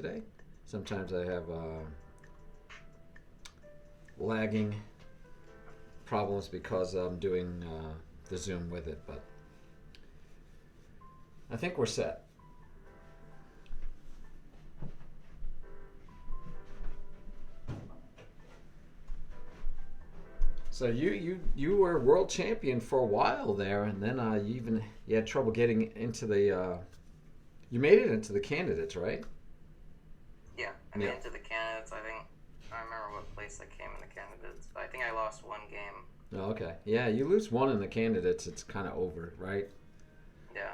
today. Sometimes I have lagging problems because I'm doing the Zoom with it, but I think we're set. So you were world champion for a while there, and then you had trouble getting into the. You made it into the candidates, right? Yeah, I made it to the candidates. I think I don't remember what place I came in the candidates, but I think I lost one game. Oh, okay. Yeah, you lose one in the candidates, it's kind of over, right? Yeah.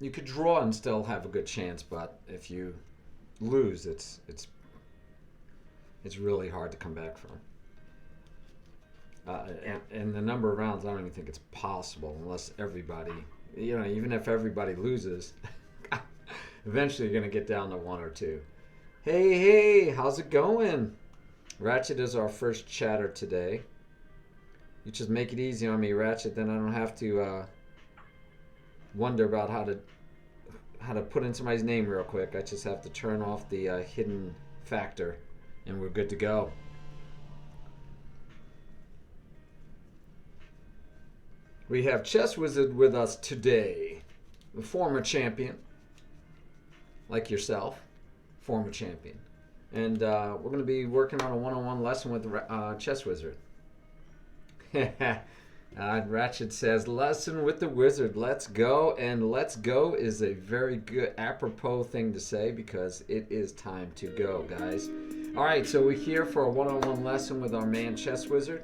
You could draw and still have a good chance, but if you lose, it's really hard to come back from. Yeah. And the number of rounds, I don't even think it's possible unless everybody, even if everybody loses, eventually you're going to get down to one or two. Hey, how's it going? Ratchet is our first chatter today. You just make it easy on me, Ratchet, then I don't have to wonder about how to put in somebody's name real quick. I just have to turn off the hidden factor, and we're good to go. We have ChezzWizard with us today, the former champion, like yourself, former champion. And we're going to be working on a one-on-one lesson with ChezzWizard. Ratchet says, lesson with the wizard. Let's go. And let's go is a very good, apropos thing to say because it is time to go, guys. All right, so we're here for a one-on-one lesson with our man ChezzWizard.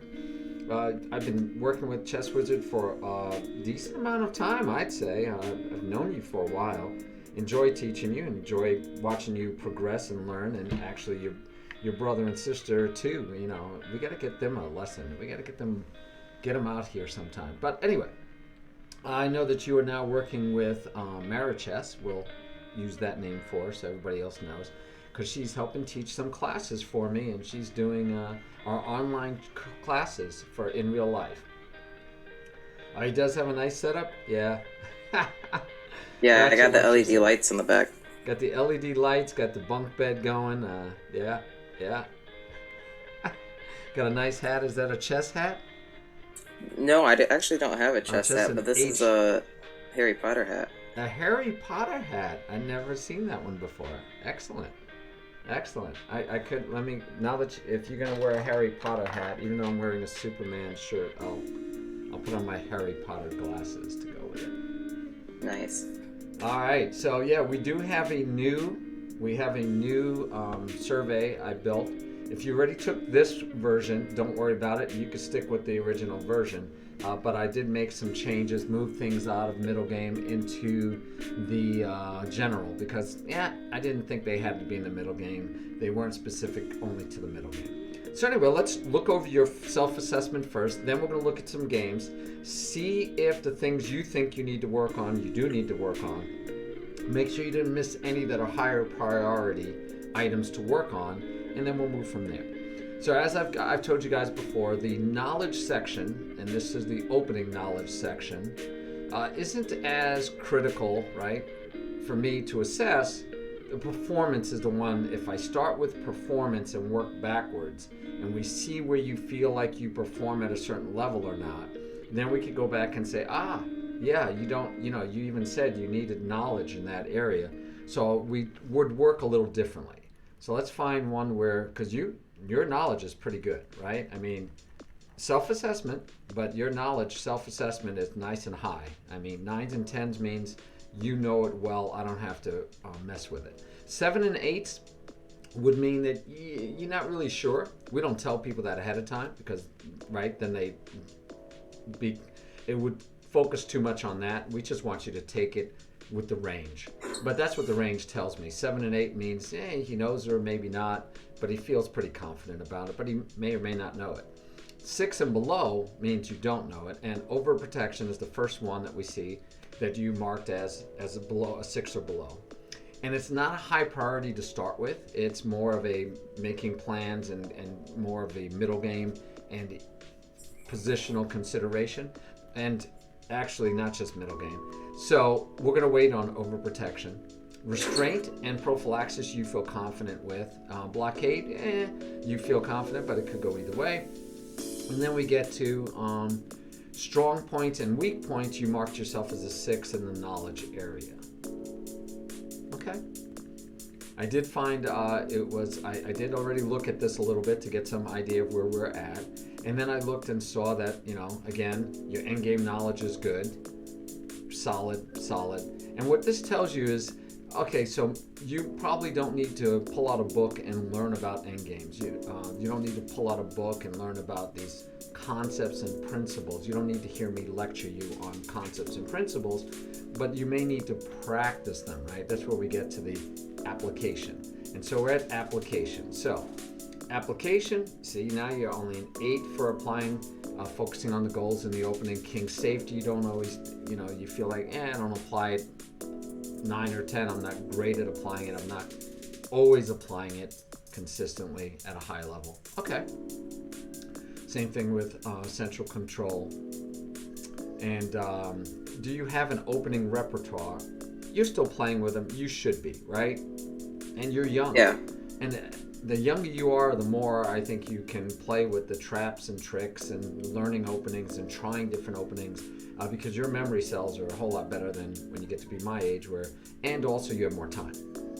I've been working with ChezzWizard for a decent amount of time, I'd say. I've known you for a while. Enjoy teaching you, enjoy watching you progress and learn, and actually your brother and sister too. We got to get them a lesson. We got to get them out here sometime. But anyway, I know that you are now working with Marichess. We'll use that name for her so everybody else knows, because she's helping teach some classes for me, and she's doing our online classes for in real life. He does have a nice setup. Yeah. Yeah, That's I got the what she LED said. lights in the back. Got the LED lights, got the bunk bed going. Yeah. Got a nice hat. Is that a chess hat? No, actually don't have a chest just hat, an but this H. is a Harry Potter hat. A Harry Potter hat. I never seen that one before. Excellent. I could now that if you're gonna wear a Harry Potter hat, even though I'm wearing a Superman shirt, I'll put on my Harry Potter glasses to go with it. Nice. All right, so yeah, we have a new survey I built. If you already took this version, don't worry about it. You can stick with the original version. But I did make some changes, move things out of middle game into the general because I didn't think they had to be in the middle game. They weren't specific only to the middle game. So anyway, let's look over your self-assessment first. Then we're going to look at some games, see if the things you think you need to work on, you do need to work on. Make sure you didn't miss any that are higher priority items to work on, and then we'll move from there. So as I've told you guys before, the knowledge section, and this is the opening knowledge section, isn't as critical, right, for me to assess. The performance is the one. If I start with performance and work backwards, and we see where you feel like you perform at a certain level or not, then we could go back and say, you don't, you even said you needed knowledge in that area. So we would work a little differently. So let's find one where, because your knowledge is pretty good, right? I mean, self-assessment, but your knowledge, self-assessment is nice and high. I mean, 9s and 10s means you know it well. I don't have to mess with it. 7 and 8s would mean that you're not really sure. We don't tell people that ahead of time because, right, then it would focus too much on that. We just want you to take it with the range. But that's what the range tells me. 7 and 8 means he knows or maybe not, but he feels pretty confident about it, but he may or may not know it. 6 and below means you don't know it, and overprotection is the first one that we see that you marked as a 6 or below. And it's not a high priority to start with. It's more of a making plans and more of a middle game and positional consideration. And actually not just middle game. So we're going to wait on overprotection. Restraint and prophylaxis you feel confident with. Blockade, you feel confident, but it could go either way. And then we get to strong points and weak points. You marked yourself as a 6 in the knowledge area. Okay. I did find I did already look at this a little bit to get some idea of where we're at. And then I looked and saw that, again, your endgame knowledge is good. Solid. And what this tells you is, okay, so you probably don't need to pull out a book and learn about endgames. You don't need to pull out a book and learn about these concepts and principles. You don't need to hear me lecture you on concepts and principles, but you may need to practice them, right? That's where we get to the application. And so we're at application. So application, see, now you're only an 8 for applying, focusing on the goals in the opening. King safety, you don't always, you feel like, I don't apply it. 9 or 10, I'm not great at applying it. I'm not always applying it consistently at a high level. Okay. Same thing with central control. And do you have an opening repertoire? You're still playing with them. You should be, right? And you're young. Yeah. And the younger you are, the more I think you can play with the traps and tricks and learning openings and trying different openings, because your memory cells are a whole lot better than when you get to be my age, and also you have more time,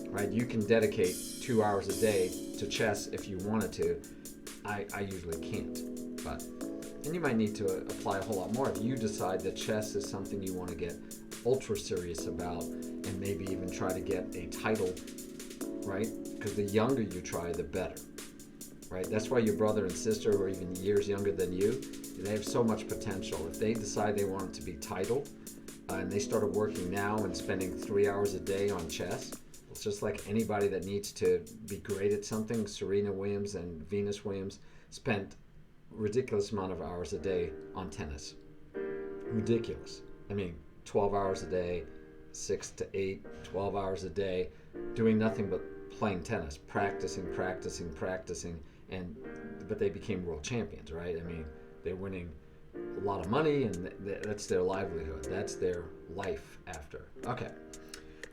right? You can dedicate 2 hours a day to chess if you wanted to. I usually can't, and you might need to apply a whole lot more if you decide that chess is something you want to get ultra serious about and maybe even try to get a title, right? Because the younger you try, the better, right? That's why your brother and sister who are even years younger than you, they have so much potential. If they decide they want to be titled and they started working now and spending 3 hours a day on chess, it's just like anybody that needs to be great at something. Serena Williams and Venus Williams spent ridiculous amount of hours a day on tennis. Ridiculous. 12 hours a day, 6 to 8, 12 hours a day, doing nothing but playing tennis, practicing, but they became world champions, right? They're winning a lot of money, and that's their livelihood. That's their life after. Okay.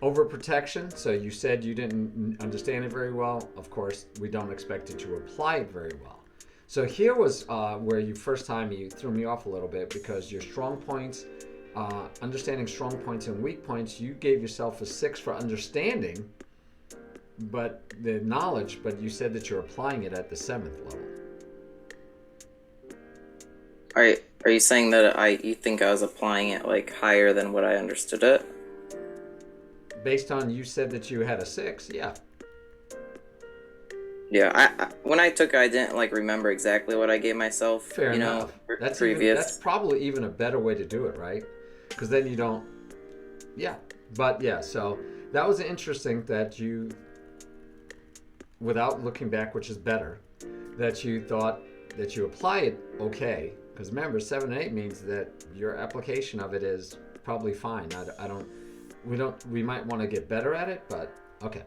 Overprotection. So you said you didn't understand it very well. Of course, we don't expect you to apply it very well. So here was where you threw me off a little bit, because your strong points, understanding strong points and weak points, you gave yourself a 6 for understanding, but the knowledge, but you said that you're applying it at the 7th level. Are you saying that you think I was applying it like higher than what I understood it? Based on, you said that you had a 6, yeah. Yeah, I when I took it, I didn't remember exactly what I gave myself. Fair enough. That's previous. That's probably even a better way to do it, right? Because then you don't. Yeah, but yeah. So that was interesting that you, without looking back, which is better, that you thought that you apply it okay. Because remember, 7 and 8 means that your application of it is probably fine. We might want to get better at it, but okay.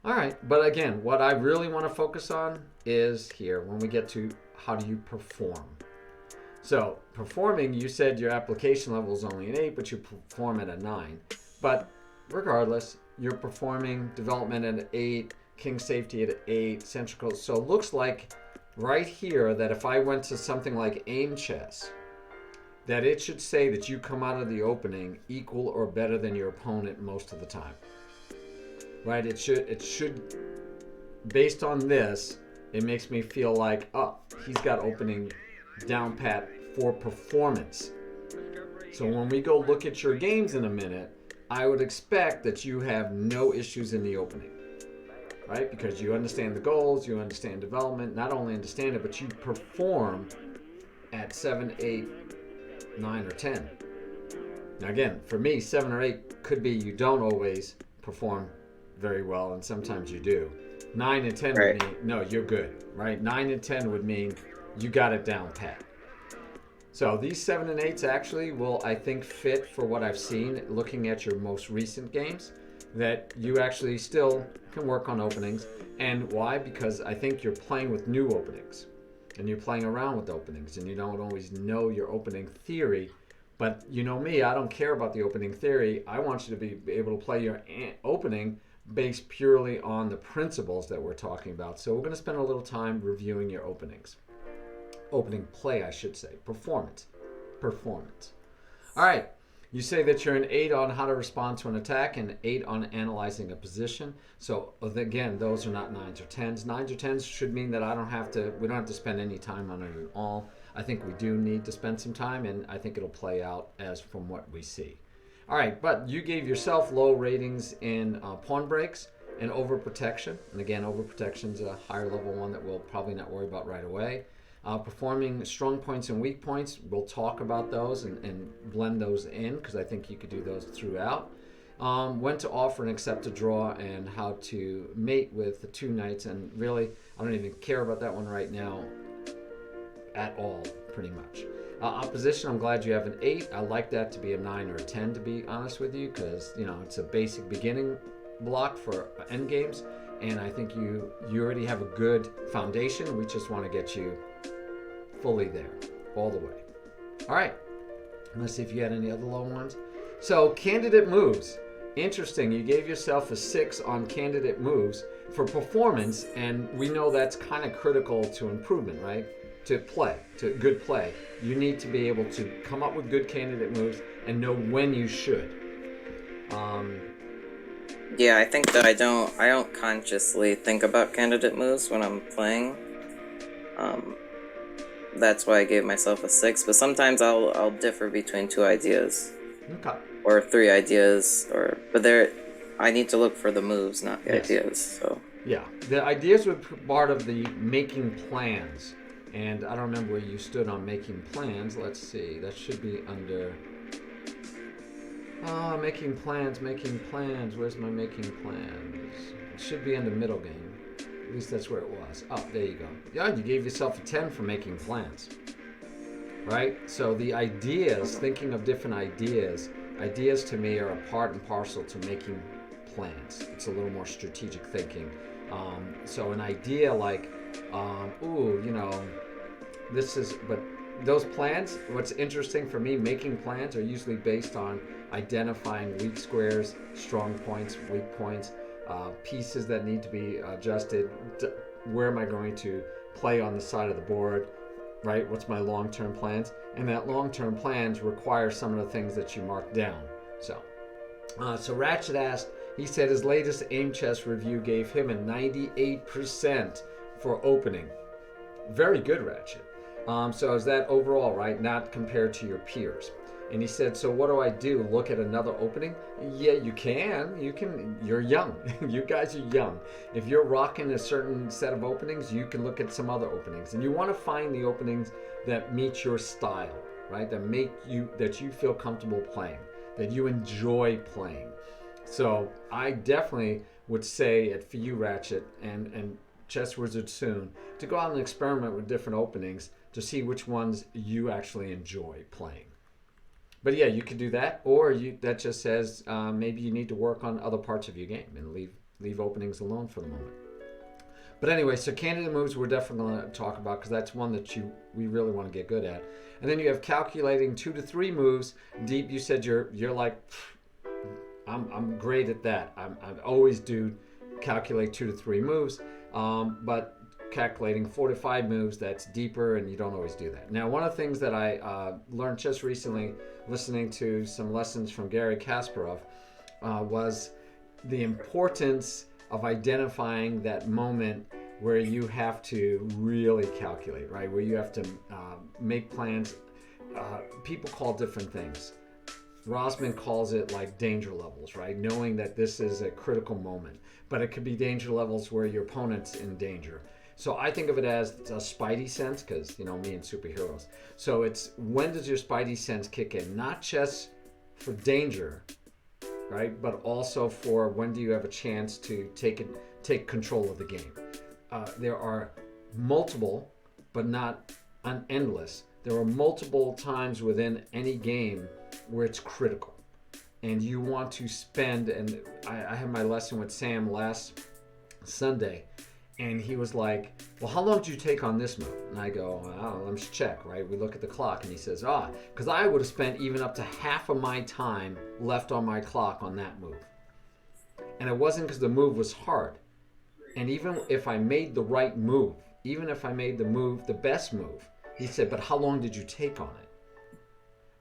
All right, but again, what I really want to focus on is here when we get to how do you perform. So performing, you said your application level is only an 8, but you perform at a 9. But regardless, you're performing development at an 8, king safety at an 8, central. So it looks like right here that if I went to something like aim chess, that it should say that you come out of the opening equal or better than your opponent most of the time. Right? It should, based on this, it makes me feel like, he's got opening down pat for performance. So when we go look at your games in a minute, I would expect that you have no issues in the opening. Right? Because you understand the goals, you understand development, not only understand it, but you perform at 7, 8, 9, or 10. Now again, for me, 7 or 8 could be you don't always perform very well, and sometimes you do. 9 and 10 would mean, no, you're good, right? 9 and 10 would mean you got it down pat. So these 7 and 8s actually will, I think, fit for what I've seen looking at your most recent games, that you actually still can work on openings. And why? Because I think you're playing with new openings, and you're playing around with openings, and you don't always know your opening theory But you know me, I don't care about the opening theory. I want you to be able to play your opening based purely on the principles that we're talking about. So we're going to spend a little time reviewing your openings. Opening play, I should say. Performance. All right. You say that you're an 8 on how to respond to an attack and 8 on analyzing a position. So again, those are not 9s or 10s. 9s or 10s should mean that we don't have to spend any time on it at all. I think we do need to spend some time, and I think it'll play out as from what we see. All right, but you gave yourself low ratings in pawn breaks and overprotection. And again, overprotection is a higher level one that we'll probably not worry about right away. Performing strong points and weak points, we'll talk about those and blend those in, because I think you could do those throughout. When to offer and accept a draw, and how to mate with the 2 knights. And really, I don't even care about that one right now at all, pretty much. Opposition, I'm glad you have an 8. I like that to be a 9 or a 10, to be honest with you, because it's a basic beginning block for end games, and I think you already have a good foundation. We just want to get you fully there, all the way. All right, let's see if you had any other low ones. So candidate moves, interesting. You gave yourself a 6 on candidate moves for performance, and we know that's kind of critical to improvement, right? To good play. You need to be able to come up with good candidate moves and know when you should. Yeah, I think that I don't consciously think about candidate moves when I'm playing. That's why I gave myself a 6. But sometimes I'll differ between 2 ideas, Okay. or 3 ideas, but I need to look for the moves, not the ideas. So yeah, the ideas were part of the making plans, and I don't remember where you stood on making plans. Let's see, that should be under making plans. Where's my making plans? It should be under middle game. At least that's where it was. Oh, there you go. Yeah, you gave yourself a 10 for making plans. Right? So the ideas, thinking of different ideas to me are a part and parcel to making plans. It's a little more strategic thinking. So an idea like, but those plans, what's interesting for me, making plans are usually based on identifying weak squares, strong points, weak points, pieces that need to be adjusted. Where am I going to play on the side of the board, right? What's my long-term plans? And that long-term plans require some of the things that you mark down. So Ratchet asked, he said his latest aim chess review gave him a 98% for opening. Very good, Ratchet. So is that overall, right? Not compared to your peers. And he said, so what do I do? Look at another opening? Yeah, you can. You're young. You guys are young. If you're rocking a certain set of openings, you can look at some other openings. And you want to find the openings that meet your style, right? That you feel comfortable playing, that you enjoy playing. So I definitely would say for you, Ratchet, and ChezzWizard soon, to go out and experiment with different openings to see which ones you actually enjoy playing. But yeah, you could do that, or that just says maybe you need to work on other parts of your game and leave openings alone for the moment. But anyway, so candidate moves we're definitely going to talk about, because that's one that we really want to get good at. And then you have calculating 2 to 3 moves. Deep, you said you're like, I'm great at that. I always do calculate 2 to 3 moves, but calculating 4 to 5 moves, that's deeper, and you don't always do that. Now, one of the things that I learned just recently, listening to some lessons from Gary Kasparov, was the importance of identifying that moment where you have to really calculate, right? Where you have to make plans. People call different things. Rosman calls it like danger levels, right? Knowing that this is a critical moment. But it could be danger levels where your opponent's in danger. So I think of it as a spidey sense, because, me and superheroes. So it's, when does your spidey sense kick in? Not just for danger, right? But also for when do you have a chance to take control of the game. There are multiple, but not endless. There are multiple times within any game where it's critical. And you want to spend, and I had my lesson with Sam last Sunday, And he was like, well, how long did you take on this move? And I go, oh, let me check, right? We look at the clock, and he says, because I would have spent even up to half of my time left on my clock on that move. And it wasn't because the move was hard. And even if I made the right move, even if I made the move, the best move, he said, but how long did you take on it?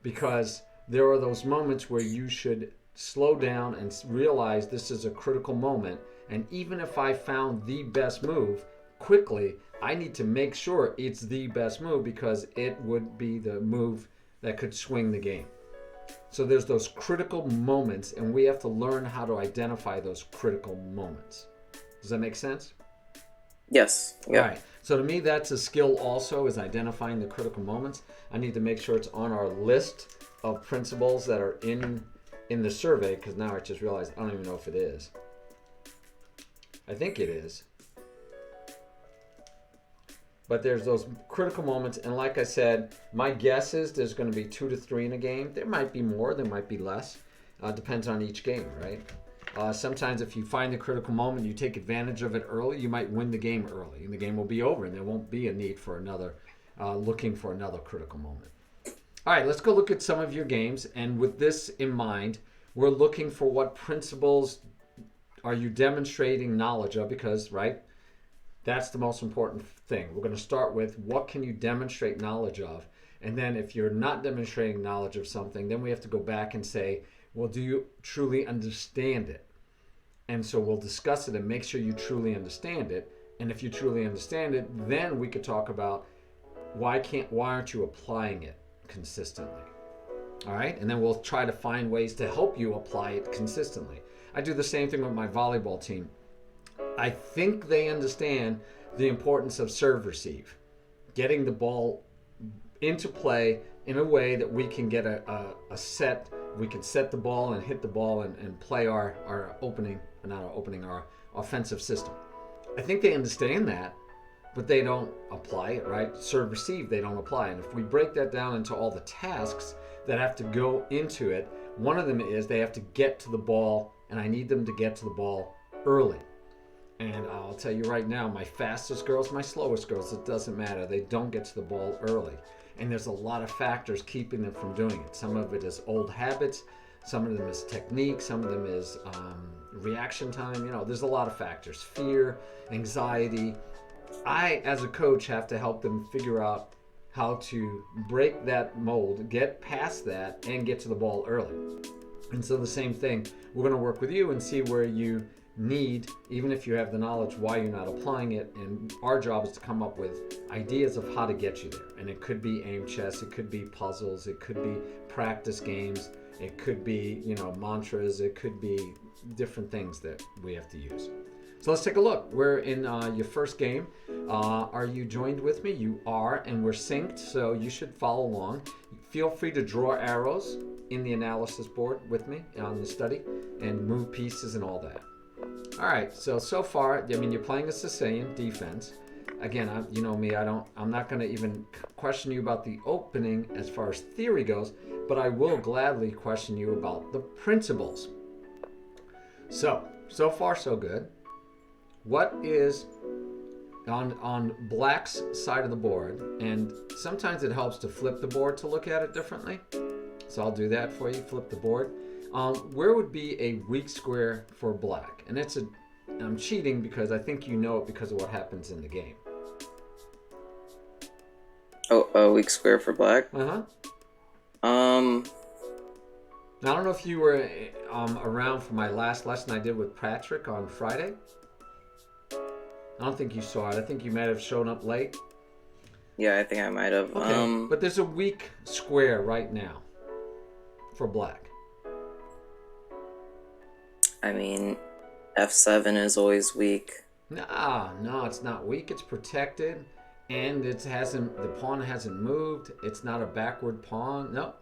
Because there are those moments where you should slow down and realize this is a critical moment. And even if I found the best move quickly, I need to make sure it's the best move because it would be the move that could swing the game. So there's those critical moments, and we have to learn how to identify those critical moments. Does that make sense? Yes. Yeah. All right. So to me, that's a skill also, is identifying the critical moments. I need to make sure it's on our list of principles that are in the survey, because now I just realized I don't even know if it is. I think it is. But there's those critical moments, and like I said, my guess is there's going to be 2 to 3 in a game. There might be more, there might be less. Depends on each game, right? Sometimes if you find the critical moment, you take advantage of it early, you might win the game early, and the game will be over, and there won't be a need for another, looking for another critical moment. All right, let's go look at some of your games, and with this in mind, we're looking for what principles are you demonstrating knowledge of, because, right, that's the most important thing. We're going to start with what can you demonstrate knowledge of, and then if you're not demonstrating knowledge of something, then we have to go back and say, well, do you truly understand it? And so we'll discuss it and make sure you truly understand it. And if you truly understand it, then we could talk about why aren't you applying it consistently? All right, and then we'll try to find ways to help you apply it consistently. I do the same thing with my volleyball team. I think they understand the importance of serve receive, getting the ball into play in a way that we can get a set. We can set the ball and hit the ball and play our offensive system. I think they understand that, but they don't apply it, right? Serve receive, they don't apply. And if we break that down into all the tasks that have to go into it, one of them is they have to get to the ball, and I need them to get to the ball early. And I'll tell you right now, my fastest girls, my slowest girls, it doesn't matter. They don't get to the ball early. And there's a lot of factors keeping them from doing it. Some of it is old habits. Some of them is technique. Some of them is reaction time. There's a lot of factors. Fear, anxiety. I, as a coach, have to help them figure out how to break that mold, get past that, and get to the ball early. And so the same thing, we're going to work with you and see where you need, even if you have the knowledge, why you're not applying it. And our job is to come up with ideas of how to get you there. And it could be aim chess, it could be puzzles, it could be practice games, it could be mantras, it could be different things that we have to use. So let's take a look. We're in your first game. Are you joined with me? You are, and we're synced, so you should follow along. Feel free to draw arrows in the analysis board with me on the study and move pieces and all that. All right, so far, you're playing a Sicilian Defense. Again, you know me, I'm not going to even question you about the opening as far as theory goes, but I will gladly question you about the principles. So far so good. What is on Black's side of the board, and sometimes it helps to flip the board to look at it differently. So I'll do that for you, flip the board. Where would be a weak square for Black? And I'm cheating because I think you know it because of what happens in the game. Oh, a weak square for Black? I don't know if you were around for my last lesson I did with Patrick on Friday. I don't think you saw it. I think you might have shown up late. Yeah, I think I might have. Okay. But there's a weak square right now for Black. F7 is always weak. No, it's not weak. It's protected, and the pawn hasn't moved. It's not a backward pawn. Nope,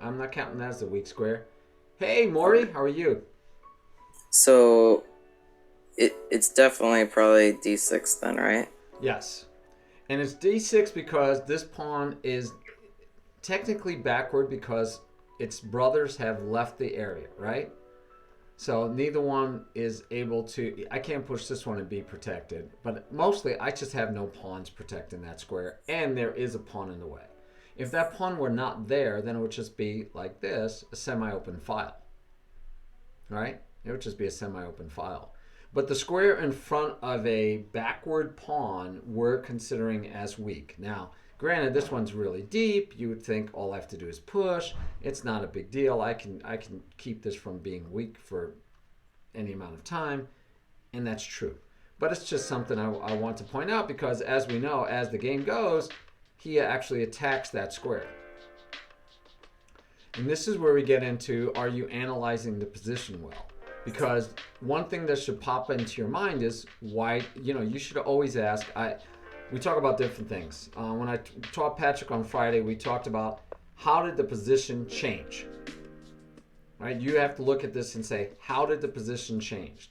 I'm not counting that as a weak square. Hey, Maury, how are you? So, it's definitely probably D6 then, right? Yes, and it's D6 because this pawn is technically backward because its brothers have left the area, right? So neither one is able to, I can't push this one and be protected, but mostly I just have no pawns protecting that square, and there is a pawn in the way. If that pawn were not there, then it would just be like this, a semi-open file, right? It would just be a semi-open file. But the square in front of a backward pawn we're considering as weak. Now, granted, this one's really deep. You would think all I have to do is push. It's not a big deal. I can keep this from being weak for any amount of time, and that's true. But it's just something I want to point out because, as we know, as the game goes, he actually attacks that square. And this is where we get into, are you analyzing the position well? Because one thing that should pop into your mind is why, you should always ask, we talk about different things. When I taught Patrick on Friday, we talked about how did the position change? Right? You have to look at this and say, how did the position change?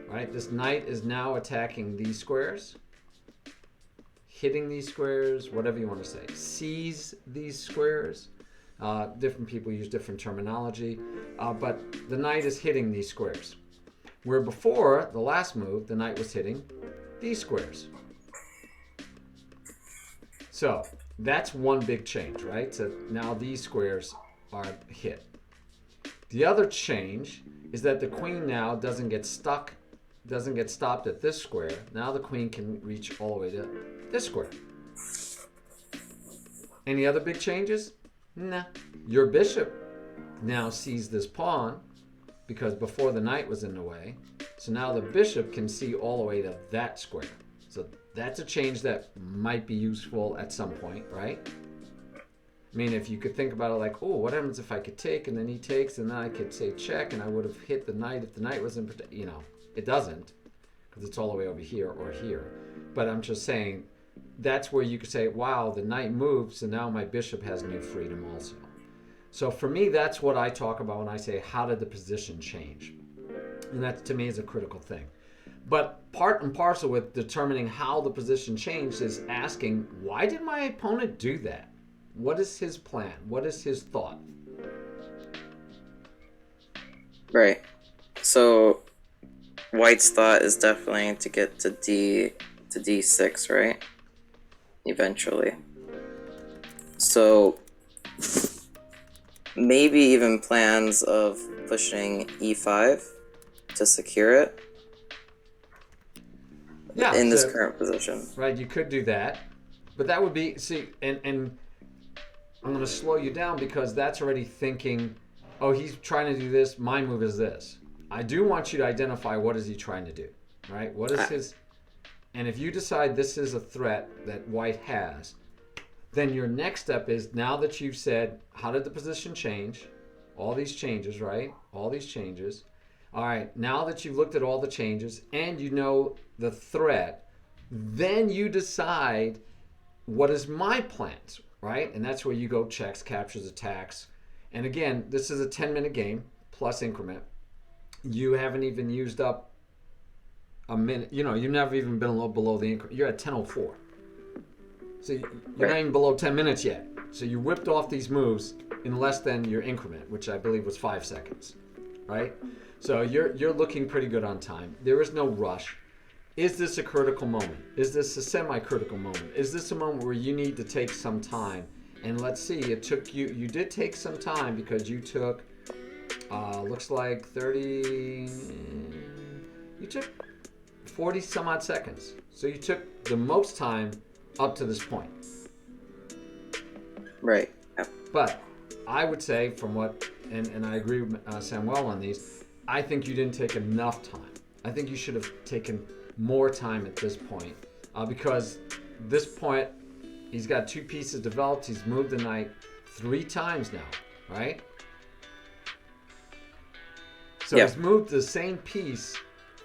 Right? This knight is now attacking these squares, hitting these squares, whatever you want to say. Seize these squares. Different people use different terminology, but the knight is hitting these squares. Where before, the last move, the knight was hitting these squares. So that's one big change, right? So now these squares are hit. The other change is that the queen now doesn't get stuck, doesn't get stopped at this square. Now the queen can reach all the way to this square. Any other big changes? Nah. Your bishop now sees this pawn because before the knight was in the way. So now the bishop can see all the way to that square. So that's a change that might be useful at some point, right? I mean, if you could think about it like, oh, what happens if I could take and then he takes and then I could say check and I would have hit the knight if the knight wasn't, it doesn't because it's all the way over here or here. But I'm just saying that's where you could say, wow, the knight moved, so now my bishop has new freedom also. So for me, that's what I talk about when I say, how did the position change? And that to me is a critical thing. But part and parcel with determining how the position changed is asking, why did my opponent do that? What is his plan? What is his thought? Right. So White's thought is definitely to get to D6, right? Eventually. So maybe even plans of pushing E5 to secure it. Yeah, in this current position. Right, you could do that. But that would be, and I'm going to slow you down because that's already thinking, oh, he's trying to do this, my move is this. I do want you to identify what is he trying to do, right? What is his, and if you decide this is a threat that White has, then your next step is, now that you've said, how did the position change? All these changes, right? All these changes. All right, now that you've looked at all the changes and you know the threat, then you decide what is my plans, right? And that's where you go checks, captures, attacks. And again, this is a 10-minute game plus increment. You haven't even used up a minute. You've never even been a little below the increment. You're at 10:04. So you're not even below 10 minutes yet. So you whipped off these moves in less than your increment, which I believe was 5 seconds, right? So you're looking pretty good on time. There is no rush. Is this a critical moment? Is this a semi-critical moment? Is this a moment where you need to take some time? And let's see, it took you did take some time because you took, looks like 30, you took 40 some odd seconds. So you took the most time up to this point. Right. But I would say from what, and I agree with Samuel on these, I think you didn't take enough time. I think you should have taken more time at this point because this point, he's got 2 pieces developed. He's moved the knight 3 times now, right? So he's moved the same piece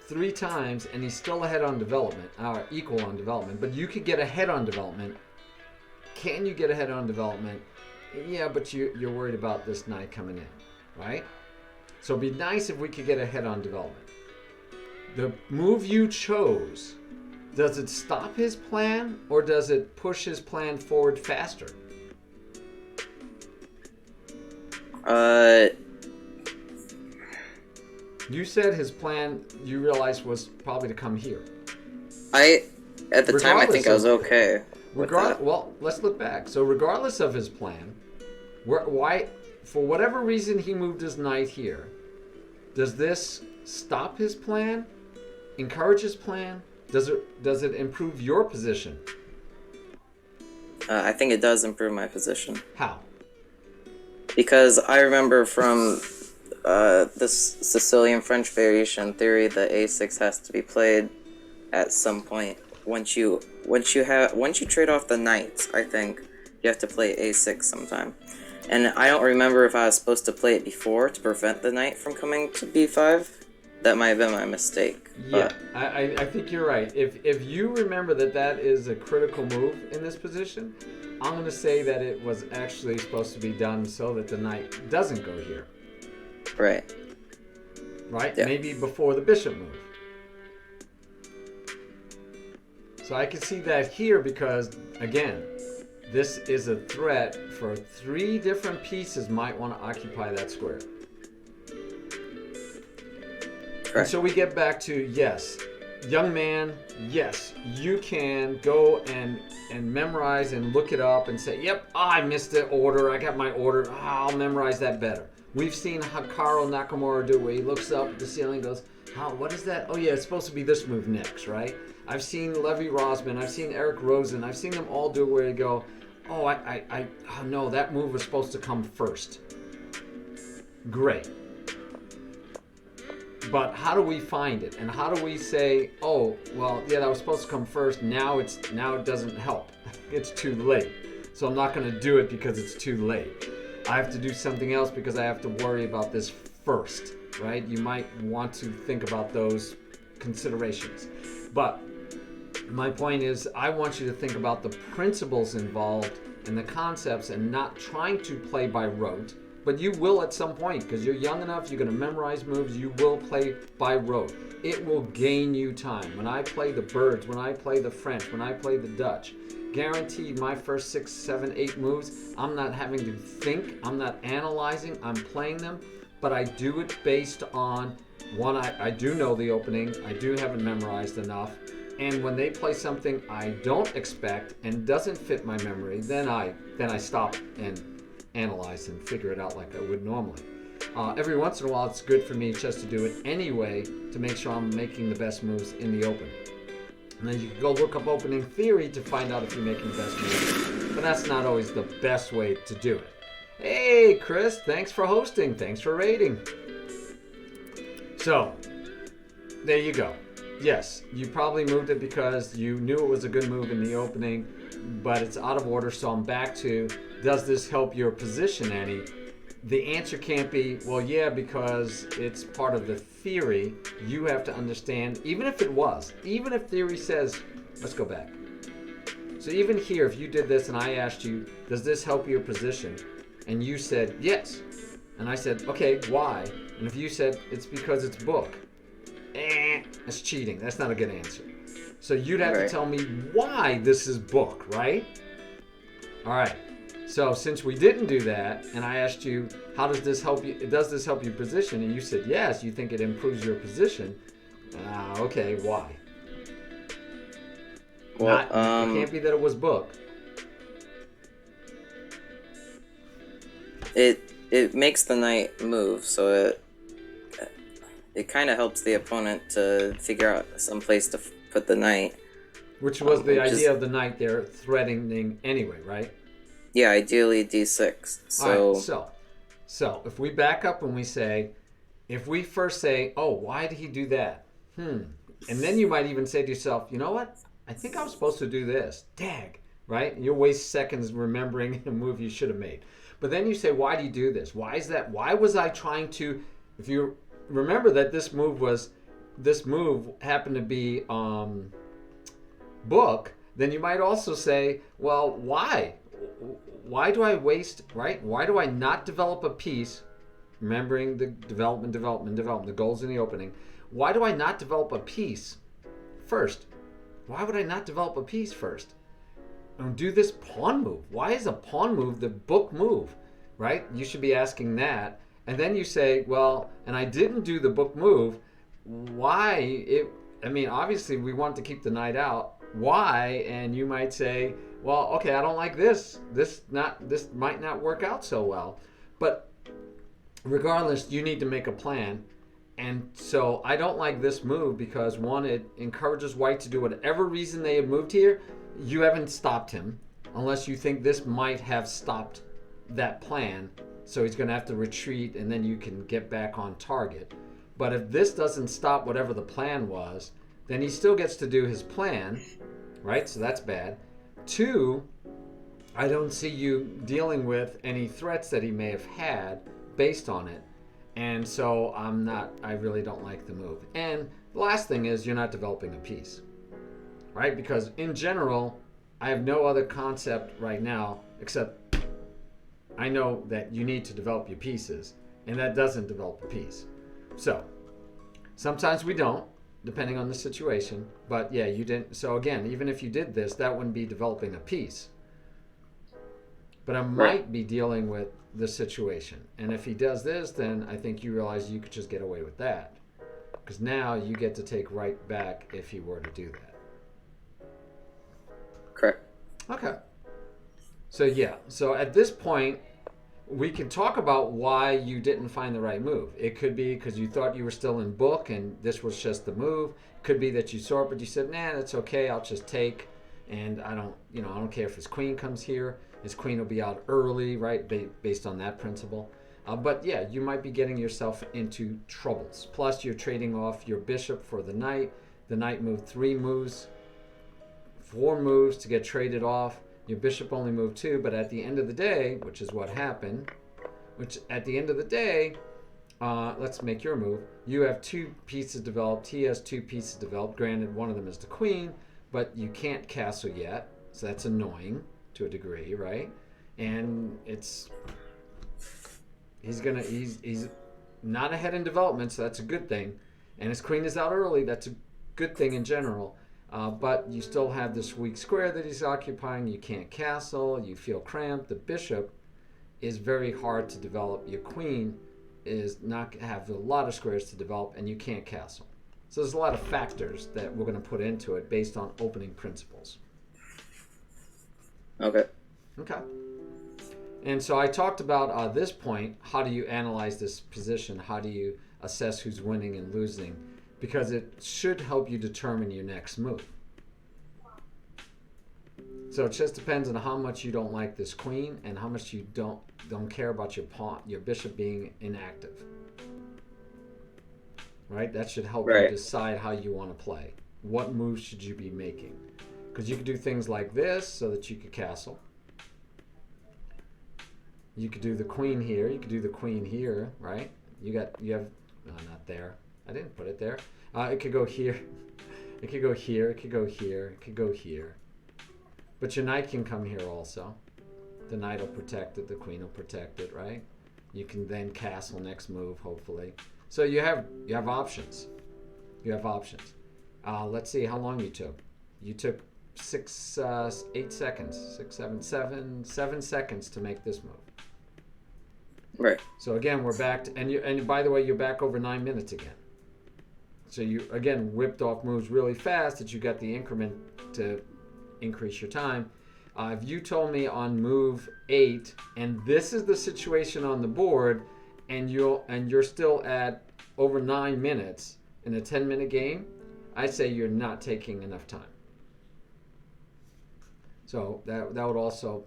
3 times, and he's still ahead on development, or equal on development. But you could get ahead on development. Can you get ahead on development? Yeah, but you're worried about this knight coming in, right? So it'd be nice if we could get ahead on development. The move you chose, does it stop his plan or does it push his plan forward faster? You said his plan, you realized, was probably to come here. At the time, I think I was okay with that. Well, let's look back. So regardless of his plan, why, for whatever reason he moved his knight here, does this stop his plan? Encourage his plan? Does it improve your position? I think it does improve my position. How? Because I remember from this Sicilian French variation theory that a6 has to be played at some point. Once you trade off the knights, I think you have to play a6 sometime. And I don't remember if I was supposed to play it before to prevent the knight from coming to b5. That might have been my mistake. Yeah, I think you're right. If you remember that is a critical move in this position, I'm going to say that it was actually supposed to be done so that the knight doesn't go here. Right. Right? Yeah. Maybe before the bishop move. So I can see that here because, again, this is a threat for 3 different pieces might want to occupy that square. And so we get back to, yes, young man, yes, you can go and memorize and look it up and say, yep, I missed the order, I got my order, I'll memorize that better. We've seen Hikaru Nakamura do it, where he looks up at the ceiling and goes, what is that? Oh yeah, it's supposed to be this move next, right? I've seen Levy Rosman, I've seen Eric Rosen, I've seen them all do it where they go, oh no, that move was supposed to come first. Great. But how do we find it? And how do we say, oh, well, yeah, that was supposed to come first. Now it doesn't help. It's too late. So I'm not going to do it because it's too late. I have to do something else because I have to worry about this first, right? You might want to think about those considerations. But my point is, I want you to think about the principles involved and the concepts and not trying to play by rote. But you will at some point, because you're young enough, you're going to memorize moves, you will play by rote. It will gain you time. When I play the birds, when I play the French, when I play the Dutch, guaranteed my first 6, 7, 8 moves, I'm not having to think, I'm not analyzing, I'm playing them, but I do it based on, one, I do know the opening, I do have it memorized enough, and when they play something I don't expect and doesn't fit my memory, then I stop and analyze and figure it out like I would normally. Every once in a while, it's good for me just to do it anyway to make sure I'm making the best moves in the open. And then you can go look up opening theory to find out if you're making the best moves. But that's not always the best way to do it. Hey, Chris, thanks for hosting. Thanks for rating. So, there you go. Yes, you probably moved it because you knew it was a good move in the opening, but it's out of order, so I'm back to, does this help your position any? The answer can't be, well, yeah, because it's part of the theory. You have to understand, even if theory says, let's go back. So even here, if you did this and I asked you, does this help your position? And you said, yes. And I said, okay, why? And if you said, it's because it's book. That's cheating. That's not a good answer. So you'd have to tell me why this is book, right? All right. So since we didn't do that, and I asked you, how does this help you? Does this help your position? And you said yes. You think it improves your position. Okay. Why? Well, it can't be that it was book. It makes the knight move, so it kind of helps the opponent to figure out some place to put the knight. Which was the idea of the knight there threatening anyway, right? Yeah, ideally d6. So, right, so if we back up and we say, if we first say, oh, why did he do that? And then you might even say to yourself, you know what? I think I was supposed to do this. Dag, right? And you'll waste seconds remembering a move you should have made. But then you say, why do you do this? Why is that? Why was I trying to, if you remember that this move happened to be book, then you might also say, well, why? Why do I waste, right? Why do I not develop a piece, remembering the development, the goals in the opening. Why do I not develop a piece first? Why would I not develop a piece first? And do this pawn move. Why is a pawn move the book move, right? You should be asking that. And then you say, well, and I didn't do the book move. Why? I mean, obviously we want to keep the knight out. Why? And you might say, well, okay, I don't like this. This might not work out so well. But regardless, you need to make a plan. And so I don't like this move because, one, it encourages white to do whatever reason they have moved here. You haven't stopped him unless you think this might have stopped that plan. So he's going to have to retreat and then you can get back on target. But if this doesn't stop whatever the plan was, then he still gets to do his plan, right? So that's bad. 2, I don't see you dealing with any threats that he may have had based on it. And so I really don't like the move. And the last thing is you're not developing a piece, right? Because in general, I have no other concept right now except I know that you need to develop your pieces, and that doesn't develop a piece. So sometimes we don't, depending on the situation. But yeah, you didn't. So again, even if you did this, that wouldn't be developing a piece. But I might be dealing with the situation. And if he does this, then I think you realize you could just get away with that. Because now you get to take right back if he were to do that. Correct. Okay. So yeah. So at this point, we can talk about why you didn't find the right move. It could be because you thought you were still in book and this was just the move. It could be that you saw it, but you said, nah, that's okay. I'll just take. And I don't care if his queen comes here. His queen will be out early, right? Based on that principle. But yeah, you might be getting yourself into troubles. Plus, you're trading off your bishop for the knight. The knight moved 4 moves to get traded off. Your bishop only moved 2, but at the end of the day, which is what happened, let's make your move. You have 2 pieces developed. He has 2 pieces developed. Granted, one of them is the queen, but you can't castle yet, so that's annoying to a degree, right? And he's not ahead in development, so that's a good thing. And his queen is out early, that's a good thing in general. But you still have this weak square that he's occupying. You can't castle. You feel cramped. The bishop is very hard to develop. Your queen is not have a lot of squares to develop, and you can't castle. So there's a lot of factors that we're going to put into it based on opening principles. Okay. And so I talked about this point, how do you analyze this position? How do you assess who's winning and losing? Because it should help you determine your next move. So it just depends on how much you don't like this queen and how much you don't care about your pawn, your bishop being inactive. Right? That should help you decide how you want to play. What moves should you be making? Because you could do things like this so that you could castle. You could do the queen here. You could do the queen here, right? You have not there. I didn't put it there. It could go here. It could go here. It could go here. It could go here. But your knight can come here also. The knight will protect it. The queen will protect it, right? You can then castle next move, hopefully. So you have options. You have options. Let's see how long you took. You took 7 seconds to make this move. Right. So again, we're back to, and by the way, you're back over 9 minutes again. So you again whipped off moves really fast that you got the increment to increase your time. If you told me on move 8, and this is the situation on the board, and you're still at over 9 minutes in a 10-minute game, I'd say you're not taking enough time. So that would also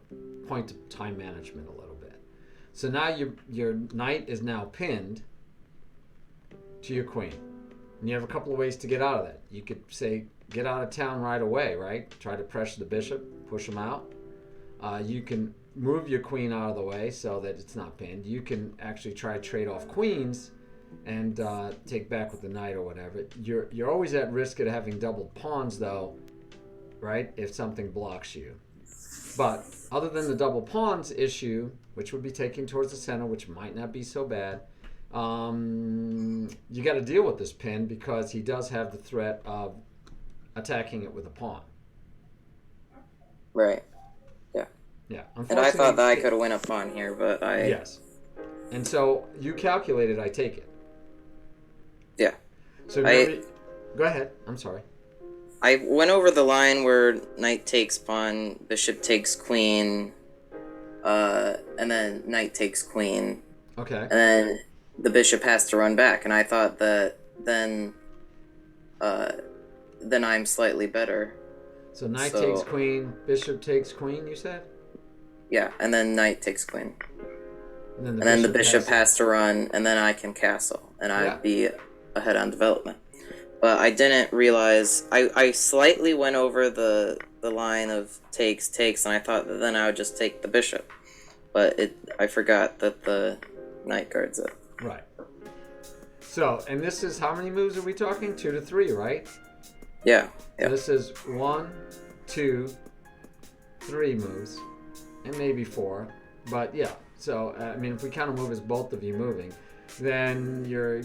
point to time management a little bit. So now your knight is now pinned to your queen. And you have a couple of ways to get out of that. You could say, get out of town right away, right? Try to pressure the bishop, push him out. You can move your queen out of the way so that it's not pinned. You can actually try to trade off queens and take back with the knight or whatever. You're always at risk of having doubled pawns, though, right? If something blocks you. But other than the double pawns issue, which would be taking towards the center, which might not be so bad, you got to deal with this pin because he does have the threat of attacking it with a pawn. Right. Yeah. Yeah. And I thought that I could win a pawn here, but Yes. And so you calculated, I take it. Yeah. So remember, go ahead. I'm sorry. I went over the line where knight takes pawn, bishop takes queen, and then knight takes queen. Okay. And then the bishop has to run back, and I thought that then I'm slightly better. So knight takes queen, bishop takes queen, you said? Yeah, and then knight takes queen. And then the bishop has to run, and then I can castle, and I'd be ahead on development. But I didn't realize, I slightly went over the line of takes, and I thought that then I would just take the bishop. But I forgot that the knight guards it. Right. So, and this is, how many moves are we talking? 2 to 3, right? Yeah. So this is 1, 2, 3 moves, and maybe 4. But yeah, so I mean, if we count a move as both of you moving, then you're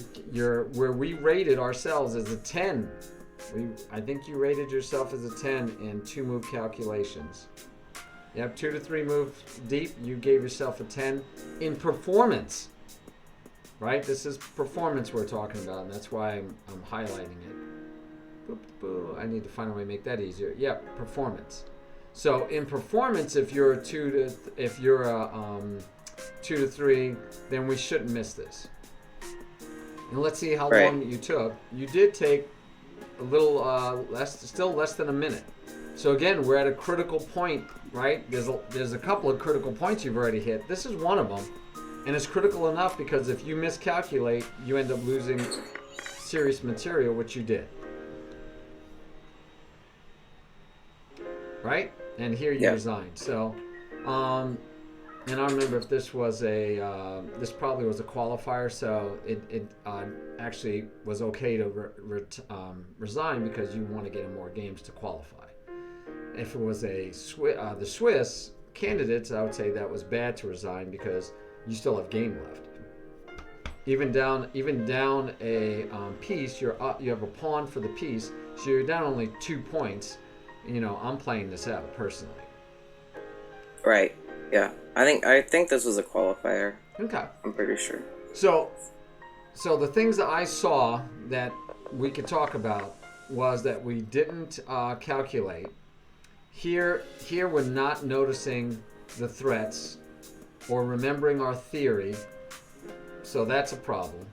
where we rated ourselves as a 10. I think you rated yourself as a 10 in 2-move calculations. You have 2 to 3 moves deep. You gave yourself a 10 in performance. Right? This is performance we're talking about, and that's why I'm highlighting it. Boop, boop. I need to find a way to make that easier. Yep, performance. So in performance, if you're a 2 to 3, then we shouldn't miss this. And let's see how long you took. You did take a little still less than a minute. So again, we're at a critical point, right? There's a couple of critical points you've already hit. This is one of them. And it's critical enough because if you miscalculate, you end up losing serious material, which you did. Right? And here you resigned. So, and I remember if this was this probably was a qualifier, so it actually was okay to resign because you want to get in more games to qualify. If it was the Swiss candidates, I would say that was bad to resign because you still have game left. Even down a piece, you have a pawn for the piece, so you're down only 2 points. You know, I'm playing this out personally. Right. Yeah. I think this was a qualifier. Okay. I'm pretty sure. So the things that I saw that we could talk about was that we didn't calculate. Here we're not noticing the threats or remembering our theory, so that's a problem.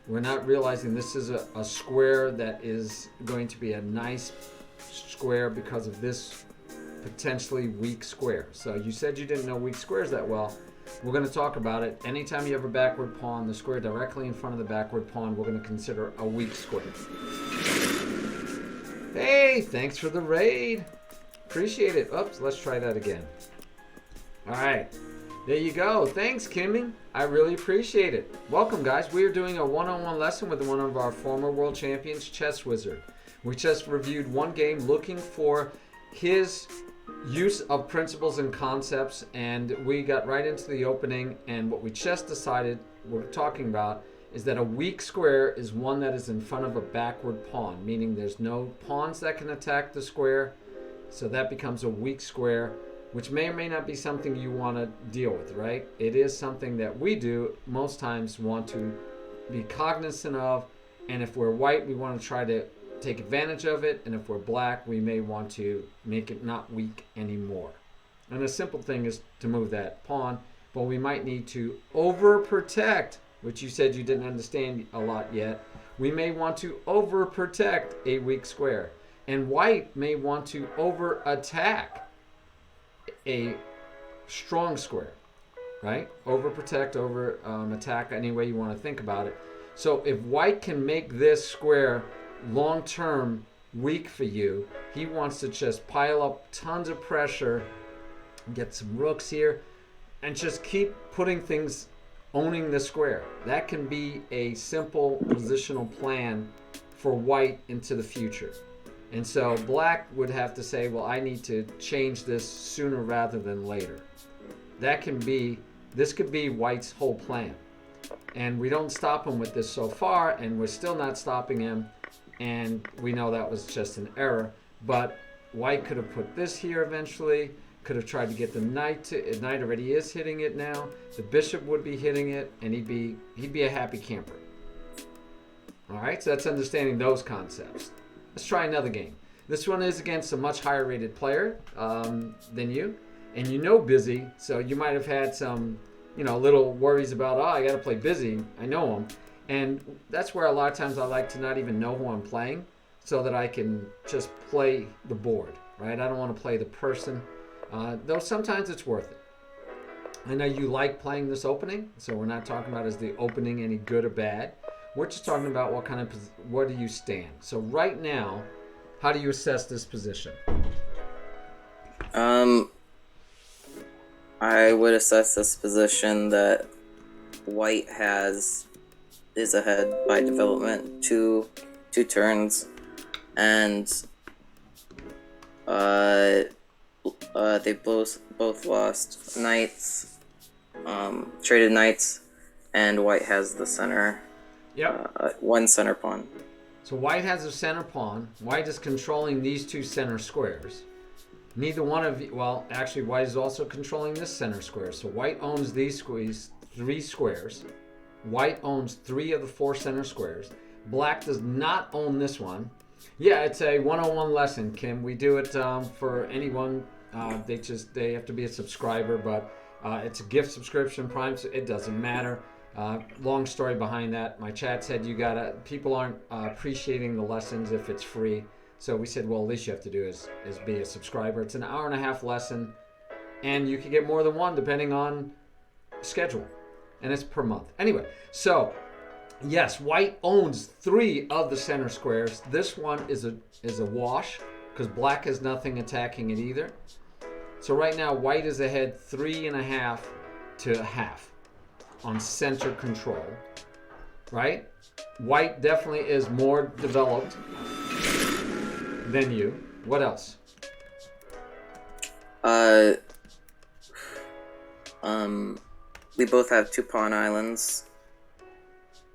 We're not realizing this is a square that is going to be a nice square because of this potentially weak square. So you said you didn't know weak squares that well. We're going to talk about it. Anytime you have a backward pawn, the square directly in front of the backward pawn, we're going to consider a weak square. Hey, thanks for the raid. Appreciate it. Oops, let's try that again. All right. There you go. Thanks, Kimmy. I really appreciate it. Welcome, guys. We are doing a one-on-one lesson with one of our former world champions, ChezzWizard. We just reviewed one game looking for his use of principles and concepts, and we got right into the opening, and what we just decided we're talking about is that a weak square is one that is in front of a backward pawn, meaning there's no pawns that can attack the square, so that becomes a weak square, which may or may not be something you want to deal with, right? It is something that we do most times want to be cognizant of, and if we're white, we want to try to take advantage of it, and if we're black, we may want to make it not weak anymore. And a simple thing is to move that pawn, but we might need to overprotect, which you said you didn't understand a lot yet. We may want to overprotect a weak square, and white may want to over-attack a strong square, right? Overprotect, attack, any way you want to think about it. So if white can make this square long-term weak for you, he wants to just pile up tons of pressure, get some rooks here, and just keep putting things, owning the square. That can be a simple positional plan for white into the future. And so black would have to say, well, I need to change this sooner rather than later. This could be white's whole plan. And we don't stop him with this so far, and we're still not stopping him. And we know that was just an error. But white could have put this here eventually. could have tried to get the knight to. The knight already is hitting it now. The bishop would be hitting it, and he'd be a happy camper. All right, so that's understanding those concepts. Let's try another game. This one is against a much higher rated player than you, and you know Busy, so you might have had some, little worries about, I got to play Busy. I know him, and that's where a lot of times I like to not even know who I'm playing, so that I can just play the board, right? I don't want to play the person, though sometimes it's worth it. I know you like playing this opening, so we're not talking about is the opening any good or bad. We're just talking about where do you stand. So right now, how do you assess this position? I would assess this position that white is ahead by development two turns, and they both lost knights, traded knights, and white has the center. Yep. One center pawn. So white has a center pawn. White is controlling these two center squares. Neither one of you, well, actually white is also controlling this center square. So white owns these three squares. White owns 3 of the 4 center squares. Black does not own this one. Yeah, it's a 101 lesson, Kim. We do it for anyone. They have to be a subscriber, but it's a gift subscription, Prime, so it doesn't matter. Long story behind that. My chat said people aren't appreciating the lessons if it's free. So we said, well, at least you have to do is be a subscriber. It's an hour-and-a-half lesson, and you can get more than one depending on schedule, and it's per month. Anyway, so yes, white owns 3 of the center squares. This one is a wash because black has nothing attacking it either. So right now, white is ahead 3.5 to half on center control, right? White definitely is more developed than you. What else? We both have 2 pawn islands.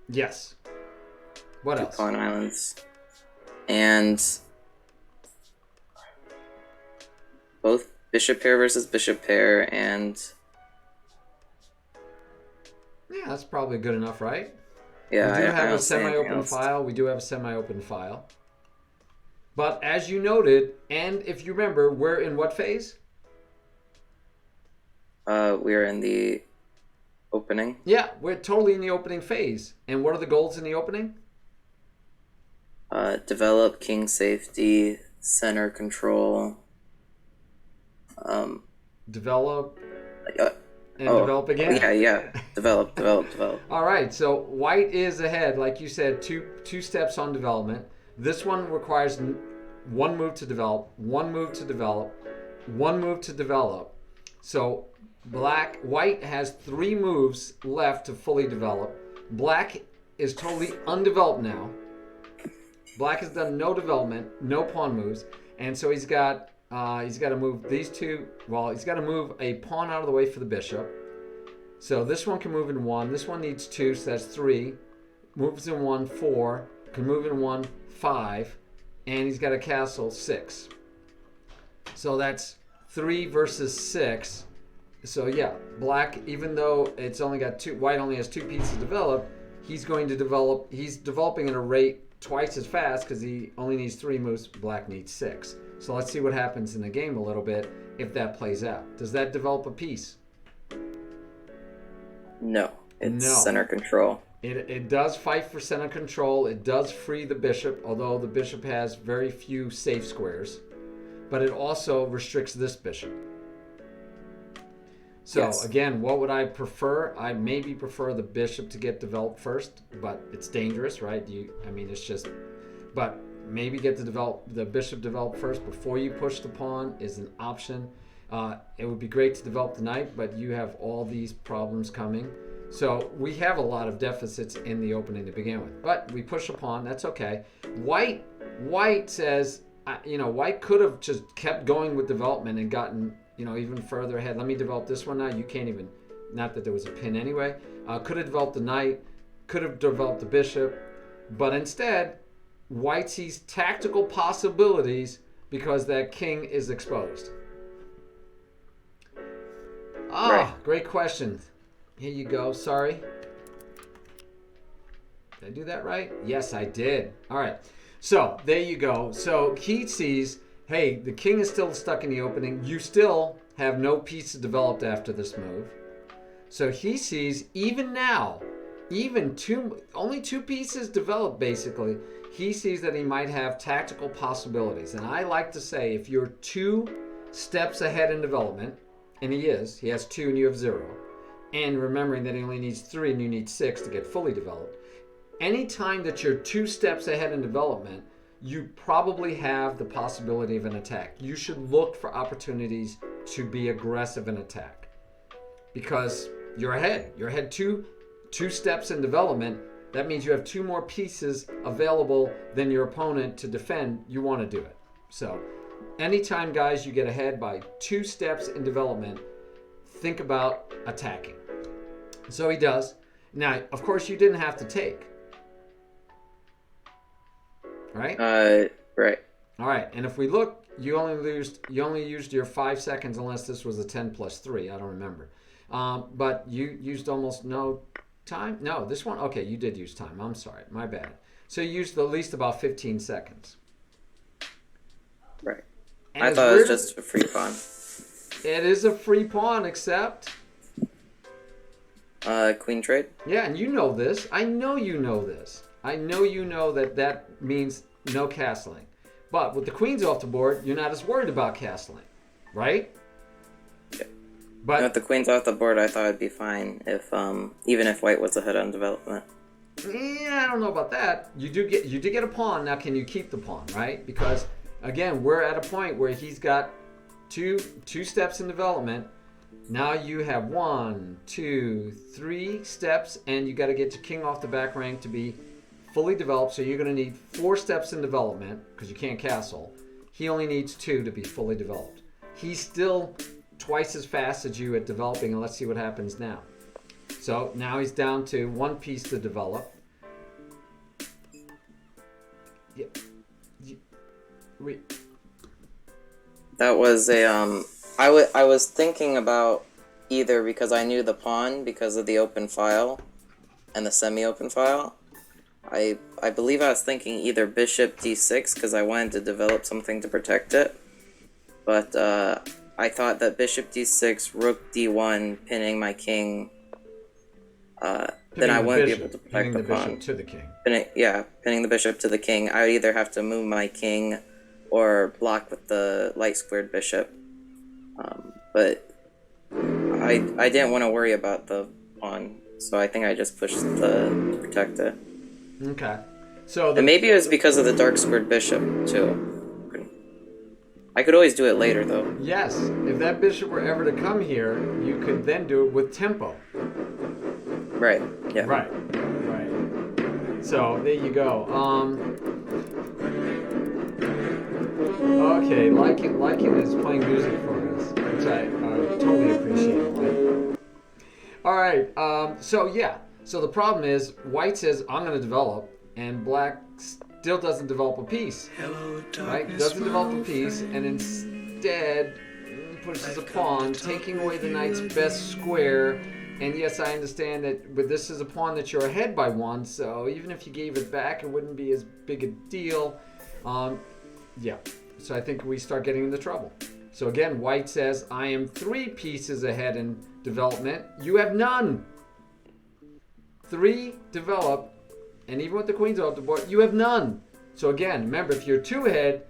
Yes. What else? 2 pawn islands. And both bishop pair versus bishop pair, and yeah, that's probably good enough, right? Yeah, we do I have a don't see anything semi-open else. file. We do have a semi-open file. But as you noted, and if you remember, we're in what phase? We're in the opening. Yeah, we're totally in the opening phase. And what are the goals in the opening? Develop king safety, center control. Develop Uh, and develop again. Yeah. Develop. All right, so white is ahead, like you said, two steps on development. This one requires 1 move to develop, 1 move to develop, 1 move to develop. So white has 3 moves left to fully develop. Black is totally undeveloped now. Black has done no development, no pawn moves, and so he's got to move these 2. Well, he's got to move a pawn out of the way for the bishop. So this one can move in 1. This one needs 2, so that's 3. Moves in 1, 4. Can move in 1, 5. And he's got a castle, 6. So that's 3 versus 6. So yeah, black, even though it's only got 2, white only has 2 pieces to develop, he's developing at a rate twice as fast because he only needs 3 moves, black needs 6. So let's see what happens in the game a little bit if that plays out. Does that develop a piece? No, it's No. center control. It does fight for center control. It does free the bishop, although the bishop has very few safe squares. But it also restricts this bishop. So Yes. again, what would I prefer? I maybe prefer the bishop to get developed first, but it's dangerous, right? But maybe get the bishop developed first before you push the pawn is an option. It would be great to develop the knight, but you have all these problems coming. So we have a lot of deficits in the opening to begin with. But we push a pawn, that's okay. White says, white could have just kept going with development and gotten, even further ahead. Let me develop this one now. You can't even, not that there was a pin anyway. Could have developed the knight, could have developed the bishop. But instead, white sees tactical possibilities because that king is exposed. Ah, Right. great question. Here you go. Sorry. Did I do that right? Yes, I did. All right. So there you go. So he sees, hey, the king is still stuck in the opening. You still have no pieces developed after this move. So he sees, even now, only two pieces developed basically. He sees that he might have tactical possibilities. And I like to say, if you're 2 steps ahead in development, and he has 2 and you have 0, and remembering that he only needs 3 and you need 6 to get fully developed, anytime that you're 2 steps ahead in development, you probably have the possibility of an attack. You should look for opportunities to be aggressive in attack because you're ahead. You're ahead 2 steps in development. That means you have 2 more pieces available than your opponent to defend. You want to do it. So anytime, guys, you get ahead by 2 steps in development, think about attacking. So he does. Now, of course, you didn't have to take. Right? Right. All right. And if we look, you only used your 5 seconds unless this was a 10 plus 3. I don't remember. But you used almost no time. No, this one. Okay, you did use time. I'm sorry. My bad. So you used at least about 15 seconds. Right. And I thought it was just a free pawn. It is a free pawn, except... Queen trade? Yeah, and you know this. I know you know this. I know you know that means no castling. But with the queens off the board, you're not as worried about castling, right? Yeah. But With the queens off the board, I thought it'd be fine if, even if white was ahead on development. yeah, I don't know about that. You did get a pawn. Now, can you keep the pawn, right? Because again, we're at a point where he's got two steps in development. Now you have 1, 2, 3 steps, and you got to get your king off the back rank to be fully developed. So you're going to need 4 steps in development because you can't castle. He only needs 2 to be fully developed. He's still twice as fast as you at developing, and let's see what happens now. So now he's down to 1 piece to develop. Yeah. That was a, I was thinking about either because I knew the pawn because of the open file and the semi-open file. I believe I was thinking either bishop d6 because I wanted to develop something to protect it. But I thought that bishop d6, rook d1, pinning my king, then I wouldn't be able to protect the pawn. Bishop to the king. Pinning the bishop to the king. I would either have to move my king or block with the light squared bishop. But I didn't want to worry about the pawn, so I think I just pushed the protect it. Okay. So And maybe it was because of the dark squared bishop too. I could always do it later though. yes, if that bishop were ever to come here, you could then do it with tempo. Right. Yeah. Right. So there you go. Okay, Lycan is playing music for us, which I totally appreciate. Right? All right. So the problem is, white says I'm going to develop, and black still doesn't develop a piece. Right? Doesn't develop a piece, and instead pushes a pawn, taking away the knight's best square. And yes, I understand that, but this is a pawn that you're ahead by 1, so even if you gave it back, it wouldn't be as big a deal. Yeah, so I think we start getting into trouble. So again, white says, I am 3 pieces ahead in development. You have none. 3 develop, and even with the queens off the board, you have none. So again, remember, if you're 2 ahead,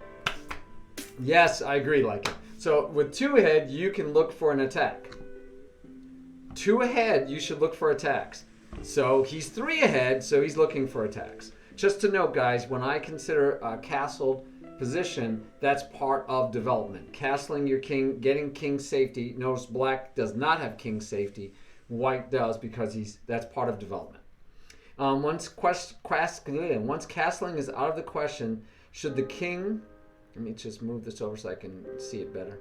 yes, I agree, like it. So with 2 ahead, you can look for an attack. 2 ahead, you should look for attacks. So he's 3 ahead, so he's looking for attacks. Just to note, guys, when I consider a castled position, that's part of development. Castling your king, getting king safety. Notice black does not have king safety. White does because that's part of development. Once castling is out of the question, should the king... Let me just move this over so I can see it better.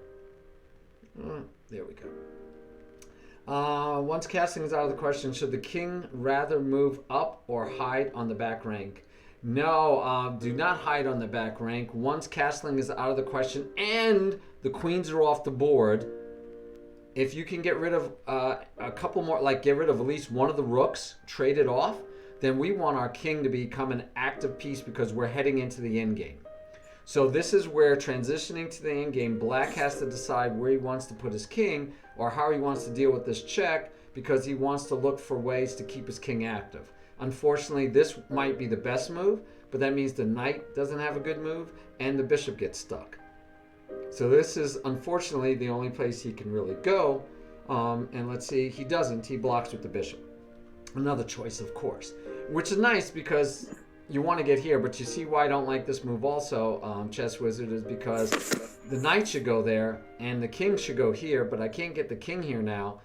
There we go. Once castling is out of the question, should the king rather move up or hide on the back rank? No, do not hide on the back rank. Once castling is out of the question and the queens are off the board, if you can get rid of a couple more, like get rid of at least one of the rooks, trade it off, then we want our king to become an active piece because we're heading into the end game. So this is where transitioning to the end game, black has to decide where he wants to put his king or how he wants to deal with this check because he wants to look for ways to keep his king active. Unfortunately, this might be the best move, but that means the knight doesn't have a good move and the bishop gets stuck. So this is unfortunately the only place he can really go. And let's see, he doesn't. He blocks with the bishop. Another choice, of course, which is nice because you want to get here, but you see why I don't like this move also, ChezzWizard, is because the knight should go there and the king should go here, but I can't get the king here now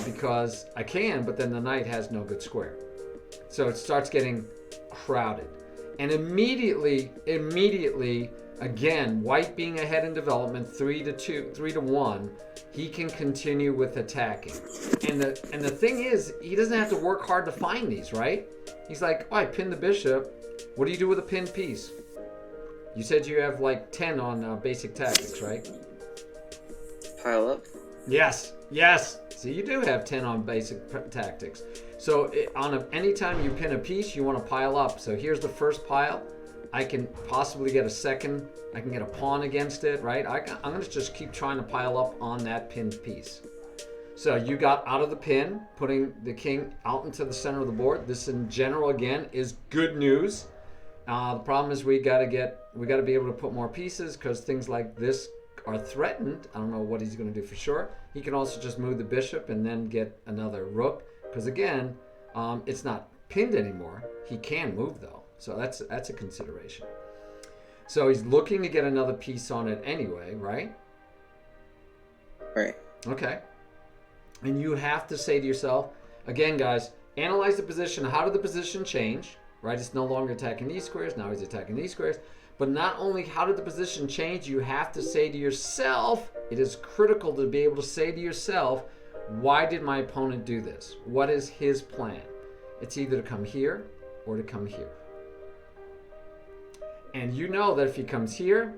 because I can, but then the knight has no good square. So it starts getting crowded. And immediately, again, white being ahead in development, 3-1, he can continue with attacking. And the thing is, he doesn't have to work hard to find these, right? He's like, oh, I pinned the bishop. What do you do with a pinned piece? You said you have like 10 on basic tactics, right? Pile up. Yes. So you do have 10 on basic tactics. So anytime you pin a piece, you want to pile up. So here's the first pile. I can possibly get a second. I can get a pawn against it, right? I'm going to just keep trying to pile up on that pinned piece. So you got out of the pin, putting the king out into the center of the board. This in general, again, is good news. The problem is we got to be able to put more pieces because things like this are threatened. I don't know what he's going to do for sure. He can also just move the bishop and then get another rook because again, it's not pinned anymore. He can move though, so that's a consideration. So he's looking to get another piece on it anyway, right? Right. Okay. And you have to say to yourself, again, guys, analyze the position. How did the position change? Right? It's no longer attacking these squares. Now he's attacking these squares. But not only how did the position change, you have to say to yourself, it is critical to be able to say to yourself, why did my opponent do this? What is his plan? It's either to come here or to come here. And you know that if he comes here,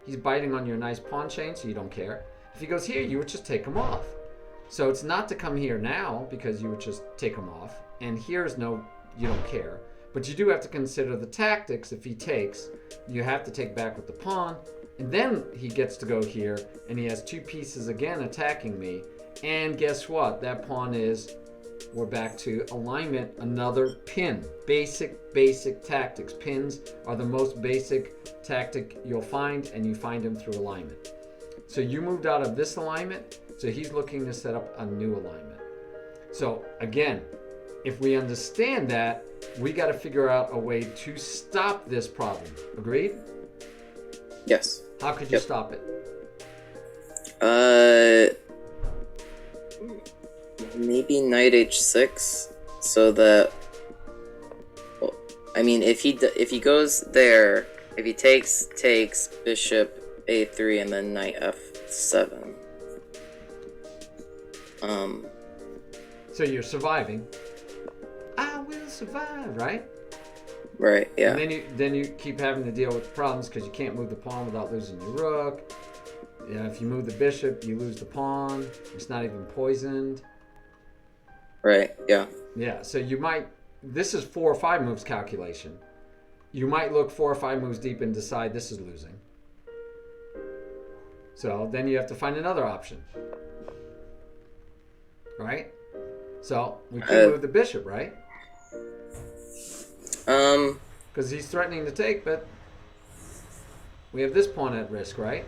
he's biting on your nice pawn chain, so you don't care. If he goes here, you would just take him off. So it's not to come here now because you would just take him off. And here's no, you don't care. But you do have to consider the tactics. If he takes, you have to take back with the pawn. And then he gets to go here and he has two pieces again attacking me. And guess what? That pawn is, we're back to alignment, another pin. Basic tactics. Pins are the most basic tactic you'll find, and you find them through alignment. So you moved out of this alignment, so he's looking to set up a new alignment. So again, if we understand that, we got to figure out a way to stop this problem. Agreed? Yes. How could you stop it? Maybe knight h6, so that. Well, I mean, if he goes there, if he takes bishop a3 and then knight f7. So you're surviving. I will survive, right? Right. Yeah. And then you keep having to deal with problems because you can't move the pawn without losing your rook. Yeah, if you move the bishop, you lose the pawn. It's not even poisoned. Right. Yeah. Yeah. So you might. This is 4 or 5 moves calculation. You might look 4 or 5 moves deep and decide this is losing. So then you have to find another option. Right? So we can move the bishop, right? Because he's threatening to take, but we have this pawn at risk, right?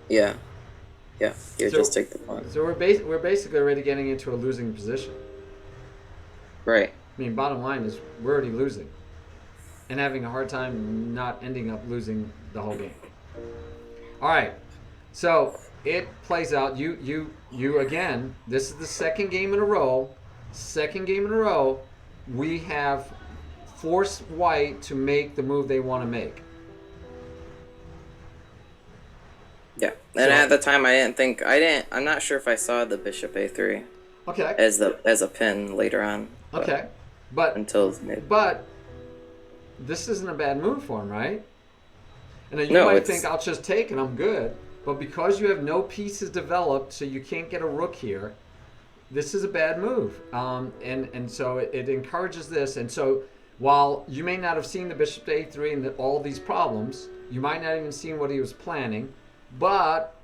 Yeah. Yeah. Here, So- just take the pawn. So we're basically already getting into a losing position. Right. I mean, bottom line is we're already losing and having a hard time not ending up losing the whole game. All right. So it plays out. You again, this is the second game in a row. We have forced white to make the move they want to make. Yeah. And at the time, I'm not sure if I saw the bishop a3 Okay. as a pin later on. Okay. But But this isn't a bad move for him, right? And then you No, might it's- think I'll just take and I'm good. But because you have no pieces developed, so you can't get a rook here, this is a bad move. And so it encourages this. And so while you may not have seen the bishop to a3 and all these problems, you might not even seen what he was planning, but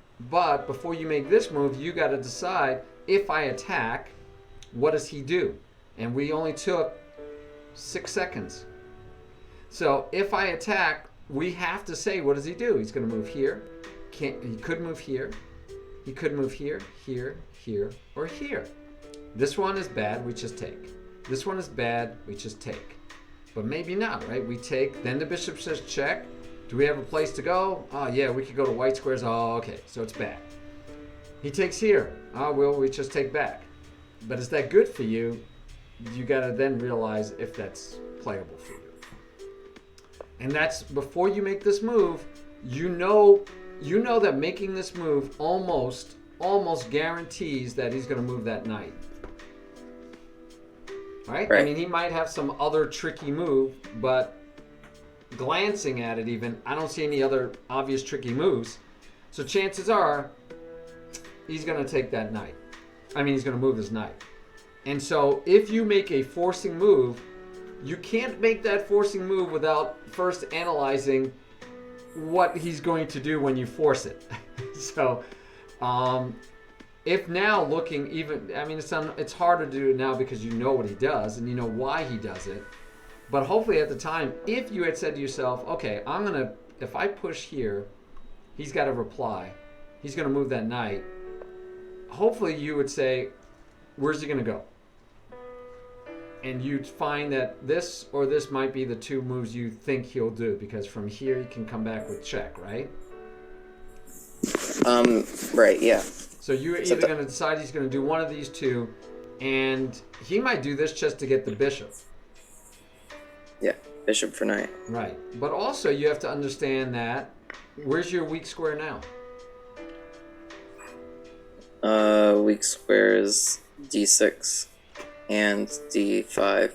before you make this move, you got to decide, if I attack, what does he do? And we only took 6 seconds. So if I attack, we have to say, what does he do? He's going to move here. He could move here. He could move here, here, here, or here. This one is bad, we just take. This one is bad, we just take. But maybe not, right? We take, then the bishop says check. Do we have a place to go? Oh yeah, we could go to white squares. Oh, okay, so it's bad. He takes here. Oh, well, we just take back. But is that good for you? You gotta then realize if that's playable for you. And that's, before you make this move, you know that making this move almost guarantees that he's gonna move that knight. Right? I mean, he might have some other tricky move, but glancing at it even, I don't see any other obvious tricky moves. So chances are, he's going to take that knight. I mean, he's going to move his knight. And so if you make a forcing move, you can't make that forcing move without first analyzing what he's going to do when you force it. So if now looking even, I mean, it's harder to do it now because you know what he does and you know why he does it. But hopefully at the time, if you had said to yourself, okay, if I push here, he's got to reply. He's going to move that knight. Hopefully you would say, where's he going to go? And you'd find that this or this might be the two moves you think he'll do, because from here he can come back with check, right? Right, yeah. So you're either going to decide he's going to do one of these two, and he might do this just to get the bishop. Yeah, bishop for knight. Right. But also you have to understand that, where's your weak square now? Weak square is d6 and d5.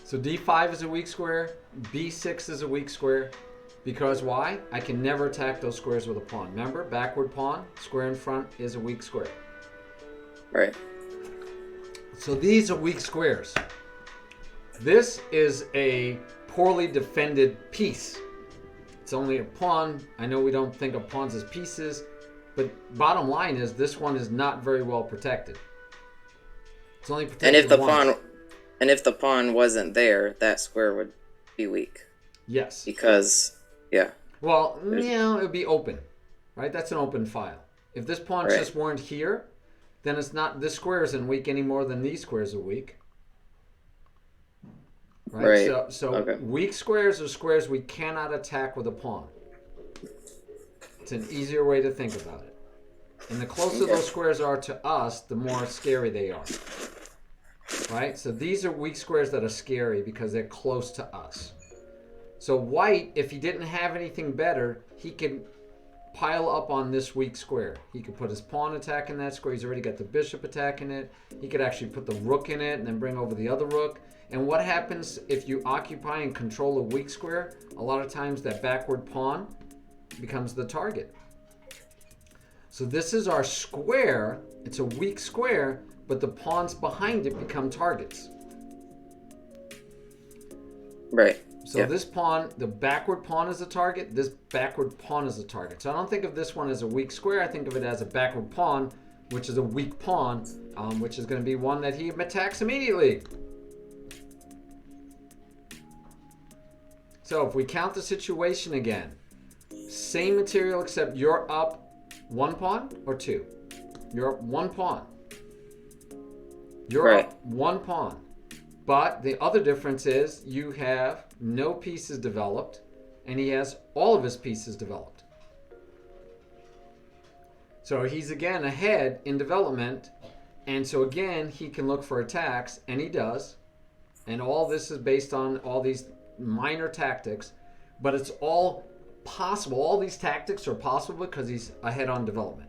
So d5 is a weak square, b6 is a weak square. Because why? I can never attack those squares with a pawn. Remember, backward pawn, square in front is a weak square. Right. So these are weak squares. This is a poorly defended piece. It's only a pawn. I know we don't think of pawns as pieces, but bottom line is this one is not very well protected. It's only protected and if the pawn wasn't there, that square would be weak. Yes. Because yeah. Well, it would be open, right? That's an open file. If this pawn just weren't here, then it's not. This square isn't weak any more than these squares are weak. Right. So weak squares are squares we cannot attack with a pawn. It's an easier way to think about it. And the closer those squares are to us, the more scary they are. Right? So these are weak squares that are scary because they're close to us. So white, if he didn't have anything better, he could pile up on this weak square. He could put his pawn attacking that square. He's already got the bishop attacking it. He could actually put the rook in it and then bring over the other rook. And what happens if you occupy and control a weak square? A lot of times that backward pawn becomes the target. So this is our square. It's a weak square, but the pawns behind it become targets. Right. So this pawn, the backward pawn is a target. This backward pawn is a target. So I don't think of this one as a weak square. I think of it as a backward pawn, which is a weak pawn, which is going to be one that he attacks immediately. So if we count the situation again, same material except you're up one pawn or two. You're up one pawn. You're up one pawn. But the other difference is you have no pieces developed, and he has all of his pieces developed. So he's again ahead in development, and so again he can look for attacks, and he does. And all this is based on all these minor tactics, but it's all possible. All these tactics are possible because he's ahead on development.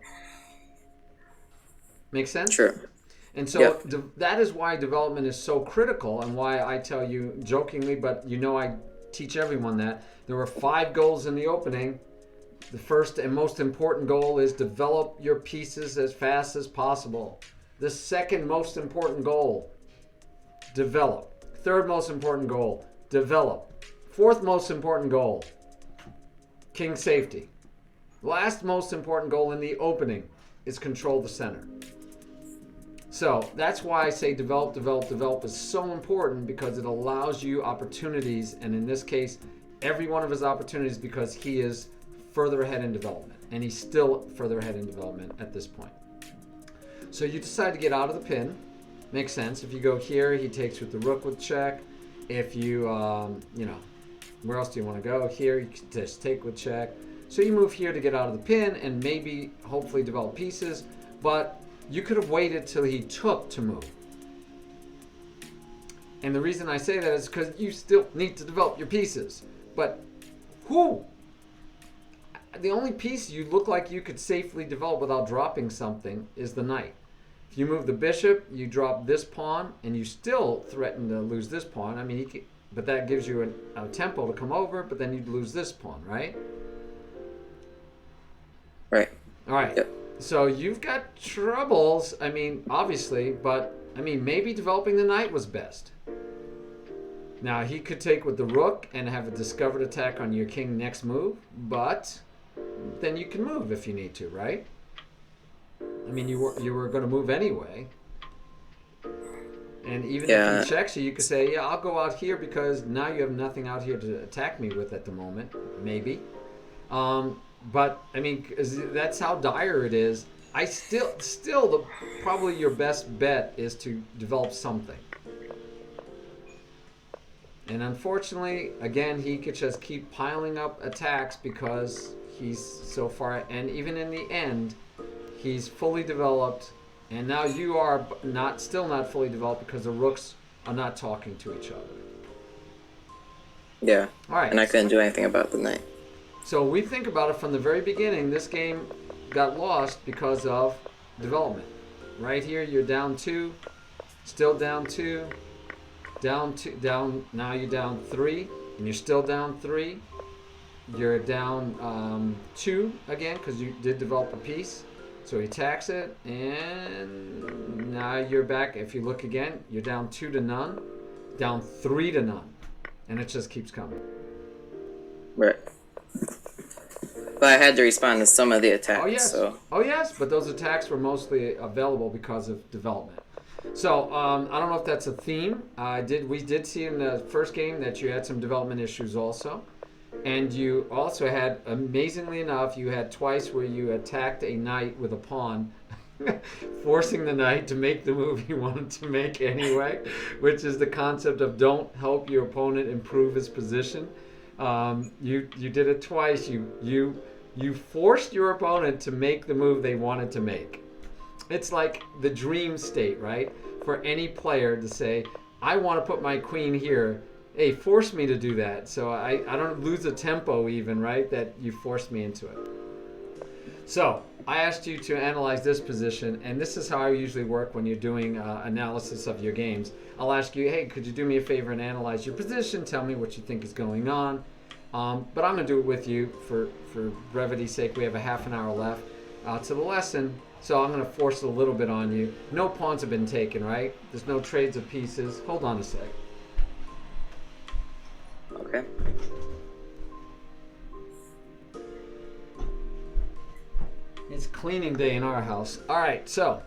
Make sense? Sure. And so that is why development is so critical, and why I tell you jokingly, but you know I teach everyone that there were 5 goals in the opening. The first and most important goal is develop your pieces as fast as possible. The second most important goal, develop. Third most important goal, develop. Fourth most important goal, king safety. Last most important goal in the opening is control the center. So that's why I say develop, develop, develop is so important, because it allows you opportunities, and in this case, every one of his opportunities, because he is further ahead in development, and he's still further ahead in development at this point. So you decide to get out of the pin. Makes sense. If you go here, he takes with the rook with check. If you, where else do you want to go? Here, you can just take with check. So you move here to get out of the pin and maybe, hopefully, develop pieces. But you could have waited till he took to move. And the reason I say that is because you still need to develop your pieces. But the only piece you look like you could safely develop without dropping something is the knight. If you move the bishop, you drop this pawn, and you still threaten to lose this pawn. I mean, but that gives you a tempo to come over, but then you'd lose this pawn, right? Right. All right. Yep. So you've got troubles, I mean, obviously, but, I mean, maybe developing the knight was best. Now, he could take with the rook and have a discovered attack on your king next move, but then you can move if you need to, right? I mean, you were going to move anyway. And even if he checks you could say, yeah, I'll go out here because now you have nothing out here to attack me with at the moment, maybe. But, I mean, that's how dire it is. I still probably your best bet is to develop something. And unfortunately, again, he could just keep piling up attacks because he's so far, and even in the end, he's fully developed, and now you are still not fully developed because the rooks are not talking to each other. Yeah. All right. And I couldn't do anything about the knight. So we think about it from the very beginning. This game got lost because of development. Right here, you're down 2, still down 2, down 2, down. Now you're down 3, and you're still down 3. You're down 2 again because you did develop a piece. So he attacks it, and now you're back. If you look again, you're down 2 to none, down 3 to none, and it just keeps coming. Right. But I had to respond to some of the attacks. Oh yes. So. Oh yes, but those attacks were mostly available because of development. So I don't know if that's a theme. We did see in the first game that you had some development issues also. And you also had, amazingly enough, you had twice where you attacked a knight with a pawn, forcing the knight to make the move he wanted to make anyway, which is the concept of don't help your opponent improve his position. You did it twice. You forced your opponent to make the move they wanted to make. It's like the dream state, right? For any player to say, I want to put my queen here. Hey, force me to do that, so I don't lose the tempo even, right, that you forced me into it. So I asked you to analyze this position, and this is how I usually work when you're doing analysis of your games. I'll ask you, hey, could you do me a favor and analyze your position? Tell me what you think is going on. But I'm going to do it with you for brevity's sake. We have a half an hour left to the lesson, so I'm going to force it a little bit on you. No pawns have been taken, right? There's no trades of pieces. Hold on a sec. Okay. It's cleaning day in our house. All right, so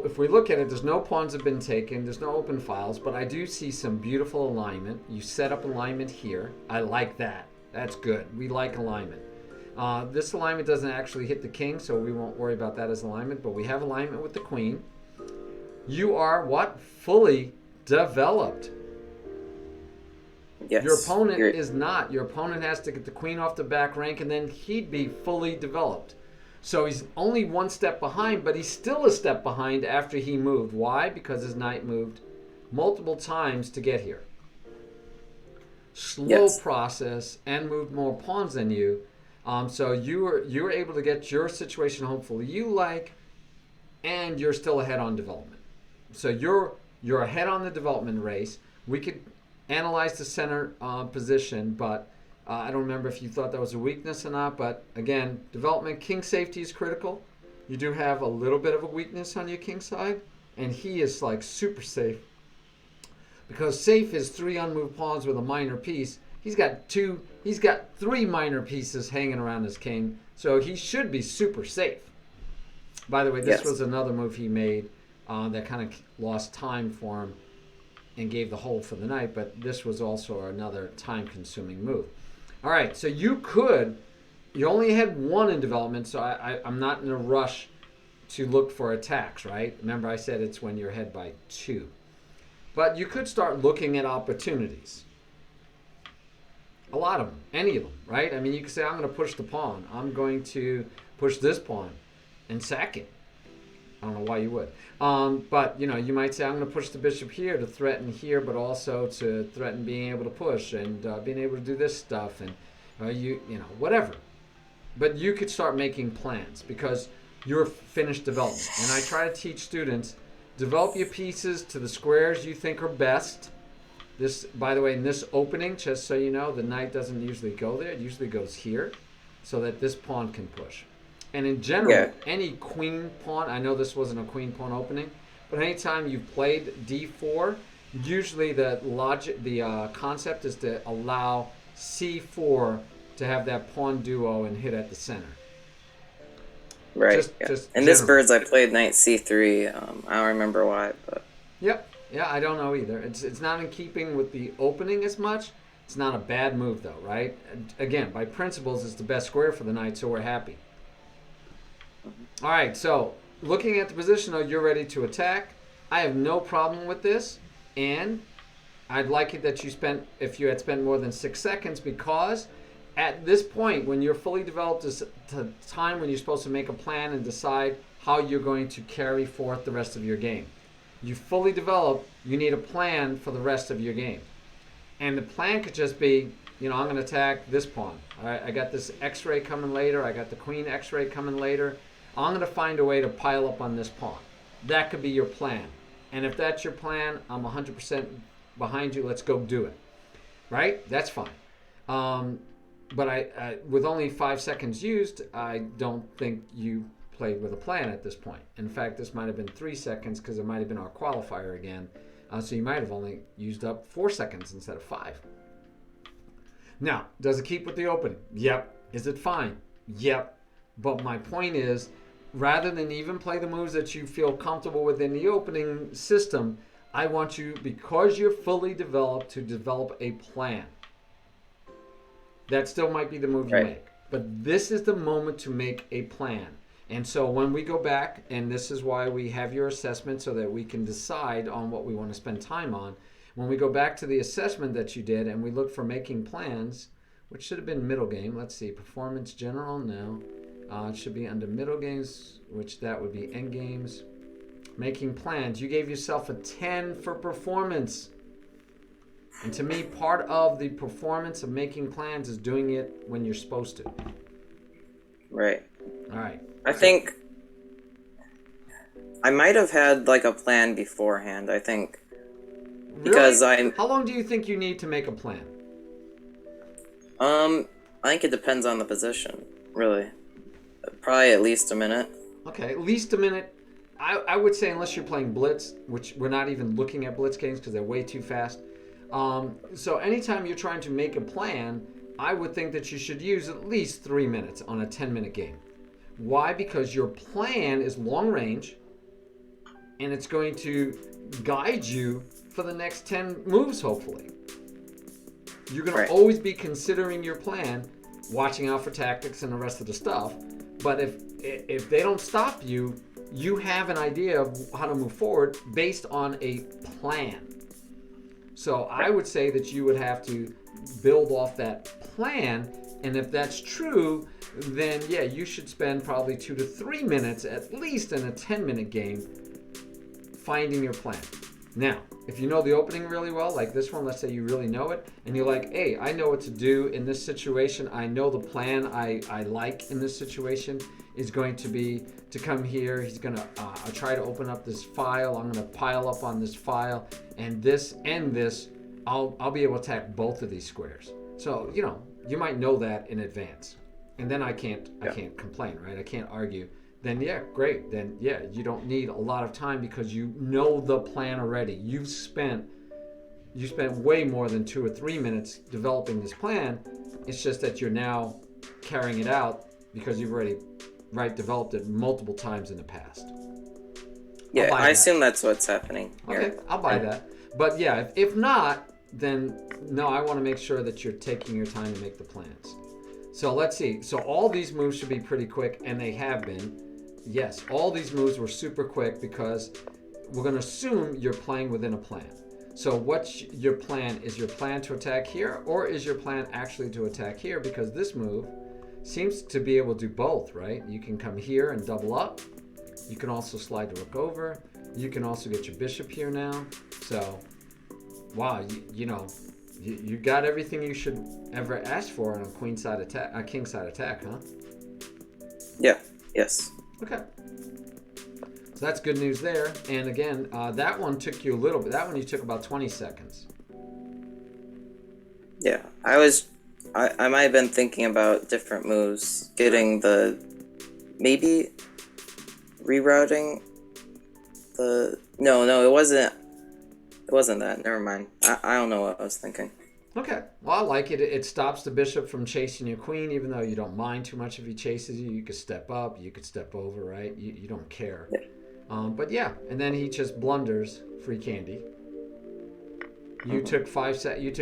if we look at it, there's no pawns have been taken. There's no open files, but I do see some beautiful alignment. You set up alignment here. I like that. That's good. We like alignment. This alignment doesn't actually hit the king, so we won't worry about that as alignment, but we have alignment with the queen. You are what? Fully developed. Yes. Your opponent is not. Your opponent has to get the queen off the back rank, and then he'd be fully developed. So he's only one step behind, but he's still a step behind after he moved. Why? Because his knight moved multiple times to get here. Slow process and moved more pawns than you. So you were able to get your situation hopefully you like, and you're still ahead on development. So you're ahead on the development race. We could analyze the center position, but I don't remember if you thought that was a weakness or not, but again, development, king safety is critical. You do have a little bit of a weakness on your king side, and he is like super safe. Because safe is 3 unmoved pawns with a minor piece. He's got 3 minor pieces hanging around his king, so he should be super safe. By the way, this was another move he made that kind of lost time for him and gave the hole for the knight, but this was also another time-consuming move. All right, so you only had 1 in development, so I'm not in a rush to look for attacks, right? Remember I said it's when you're ahead by 2. But you could start looking at opportunities. A lot of them, any of them, right? I mean, you could say, I'm going to push the pawn. I'm going to push this pawn and sack it. I don't know why you would. But, you might say, I'm going to push the bishop here to threaten here, but also to threaten being able to push and being able to do this stuff and, whatever. But you could start making plans because you're finished development. And I try to teach students, develop your pieces to the squares you think are best. This, by the way, in this opening, just so you know, the knight doesn't usually go there. It usually goes here so that this pawn can push. And in general, any queen pawn, I know this wasn't a queen pawn opening, but anytime you've played d4, usually the concept is to allow c4 to have that pawn duo and hit at the center. Right. In this birds, I played knight c3. I don't remember why, but. Yep. Yeah, I don't know either. It's not in keeping with the opening as much. It's not a bad move though, right? Again, by principles, it's the best square for the knight, so we're happy. All right, so looking at the position, though, you're ready to attack. I have no problem with this, and I'd like it that if you had spent more than 6 seconds, because at this point, when you're fully developed, is the time when you're supposed to make a plan and decide how you're going to carry forth the rest of your game. You fully developed, you need a plan for the rest of your game. And the plan could just be, I'm going to attack this pawn. All right, I got this x-ray coming later. I got the queen x-ray coming later. I'm going to find a way to pile up on this pawn. That could be your plan. And if that's your plan, I'm 100% behind you. Let's go do it. Right? That's fine. But I with only 5 seconds used, I don't think you played with a plan at this point. In fact, this might have been 3 seconds because it might have been our qualifier again. So you might have only used up 4 seconds instead of 5. Now, does it keep with the opening? Yep. Is it fine? Yep. But my point is, rather than even play the moves that you feel comfortable with in the opening system, I want you, because you're fully developed, to develop a plan. That still might be the move you make. But this is the moment to make a plan. And so when we go back, and this is why we have your assessment so that we can decide on what we want to spend time on. When we go back to the assessment that you did and we look for making plans, which should have been middle game. Let's see, performance general, no. It should be under middle games, which that would be end games. Making plans, you gave yourself a 10 for performance. And to me, part of the performance of making plans is doing it when you're supposed to. Right. All right. I think I might have had like a plan beforehand, I think. Because really? How long do you think you need to make a plan? I think it depends on the position, really. Probably at least a minute. Okay, at least a minute. I would say unless you're playing Blitz, which we're not even looking at Blitz games because they're way too fast. So anytime you're trying to make a plan, I would think that you should use at least 3 minutes on a 10-minute game. Why? Because your plan is long range, and it's going to guide you for the next 10 moves, hopefully. You're going to always be considering your plan, watching out for tactics and the rest of the stuff. But if they don't stop you, you have an idea of how to move forward based on a plan. So I would say that you would have to build off that plan, and if that's true, then yeah, you should spend probably 2 to 3 minutes at least in a 10-minute game finding your plan. Now, if you know the opening really well, like this one, let's say you really know it, and you're like, hey, I know what to do in this situation. I know the plan I like in this situation is going to be to come here. He's going to try to open up this file. I'm going to pile up on this file, and this and this, I'll be able to attack both of these squares. So, you might know that in advance, and then I can't complain, right? I can't argue. Then yeah, great. Then yeah, you don't need a lot of time because you know the plan already. You spent way more than 2 or 3 minutes developing this plan. It's just that you're now carrying it out because you've already developed it multiple times in the past. Yeah, I assume that's what's happening here. Okay, I'll buy that. But yeah, if not, then no, I want to make sure that you're taking your time to make the plans. So let's see. So all these moves should be pretty quick, and they have been. Yes, all these moves were super quick because we're going to assume you're playing within a plan. So what's your plan? Is your plan to attack here, or is your plan actually to attack here? Because this move seems to be able to do both, right? You can come here and double up. You can also slide the rook over. You can also get your bishop here now. So, wow, you got everything you should ever ask for on a queenside attack, a kingside attack, huh? Yeah. Yes. Okay. So that's good news there. And again, that one took you a little bit. That one you took about 20 seconds. Yeah, I might have been thinking about different moves, getting maybe rerouting no, it wasn't that. Never mind. I don't know what I was thinking. Okay. Well, I like it. It stops the bishop from chasing your queen, even though you don't mind too much if he chases you. You could step up, you could step over, right? You don't care. Yeah. But yeah, and then he just blunders free candy. You took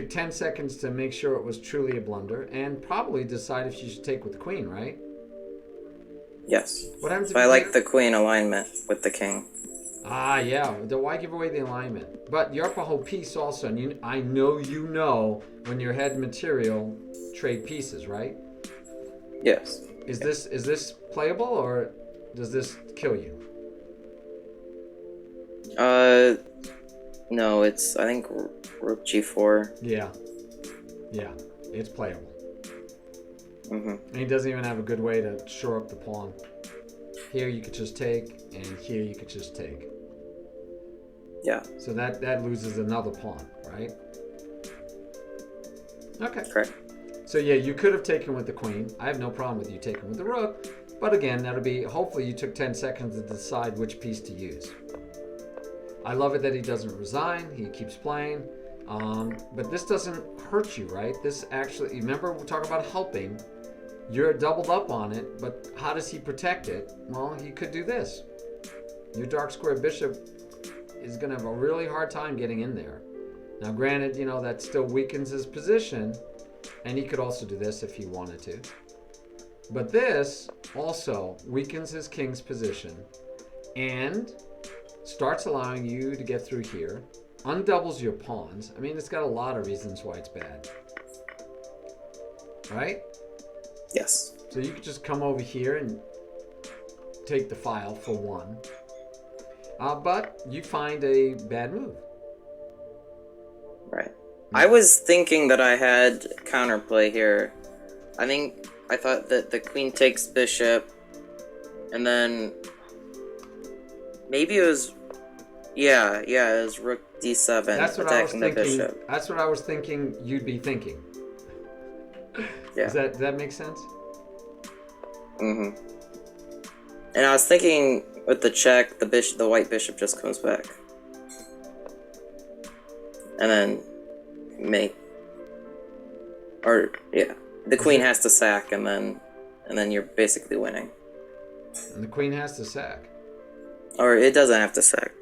10 seconds to make sure it was truly a blunder, and probably decide if you should take with the queen, right? Yes. What happens if I like the queen alignment with the king? Ah, yeah. Why give away the alignment? But you're up a whole piece also, and I know you know when your head material trade pieces, right? Yes. Is this playable, or does this kill you? No, it's, I think, rook g4. Yeah, it's playable. And he doesn't even have a good way to shore up the pawn. Here you could just take, and here you could just take. Yeah. So that loses another pawn, right? Okay. Correct. So yeah, you could have taken with the queen. I have no problem with you taking with the rook. But again, that'll be, hopefully you took 10 seconds to decide which piece to use. I love it that he doesn't resign. He keeps playing. But this doesn't hurt you, right? This actually, remember we talk about helping. You're doubled up on it, but how does he protect it? Well, he could do this. Your dark square bishop is going to have a really hard time getting in there. Now, granted, that still weakens his position, and he could also do this if he wanted to. But this also weakens his king's position and starts allowing you to get through here, undoubles your pawns. I mean, it's got a lot of reasons why it's bad. Right? Yes. So you could just come over here and take the file for one. But you find a bad move. Right. I was thinking that I had counterplay here. I thought that the queen takes bishop, and then maybe it was, it was rook d7 That's what I was attacking the thinking. bishop. That's what I was thinking you'd be thinking. Yeah. Does that make sense? And I was thinking with the check, the white bishop just comes back, and then the queen has to sack, and then you're basically winning. And the queen has to sack. Or it doesn't have to sack.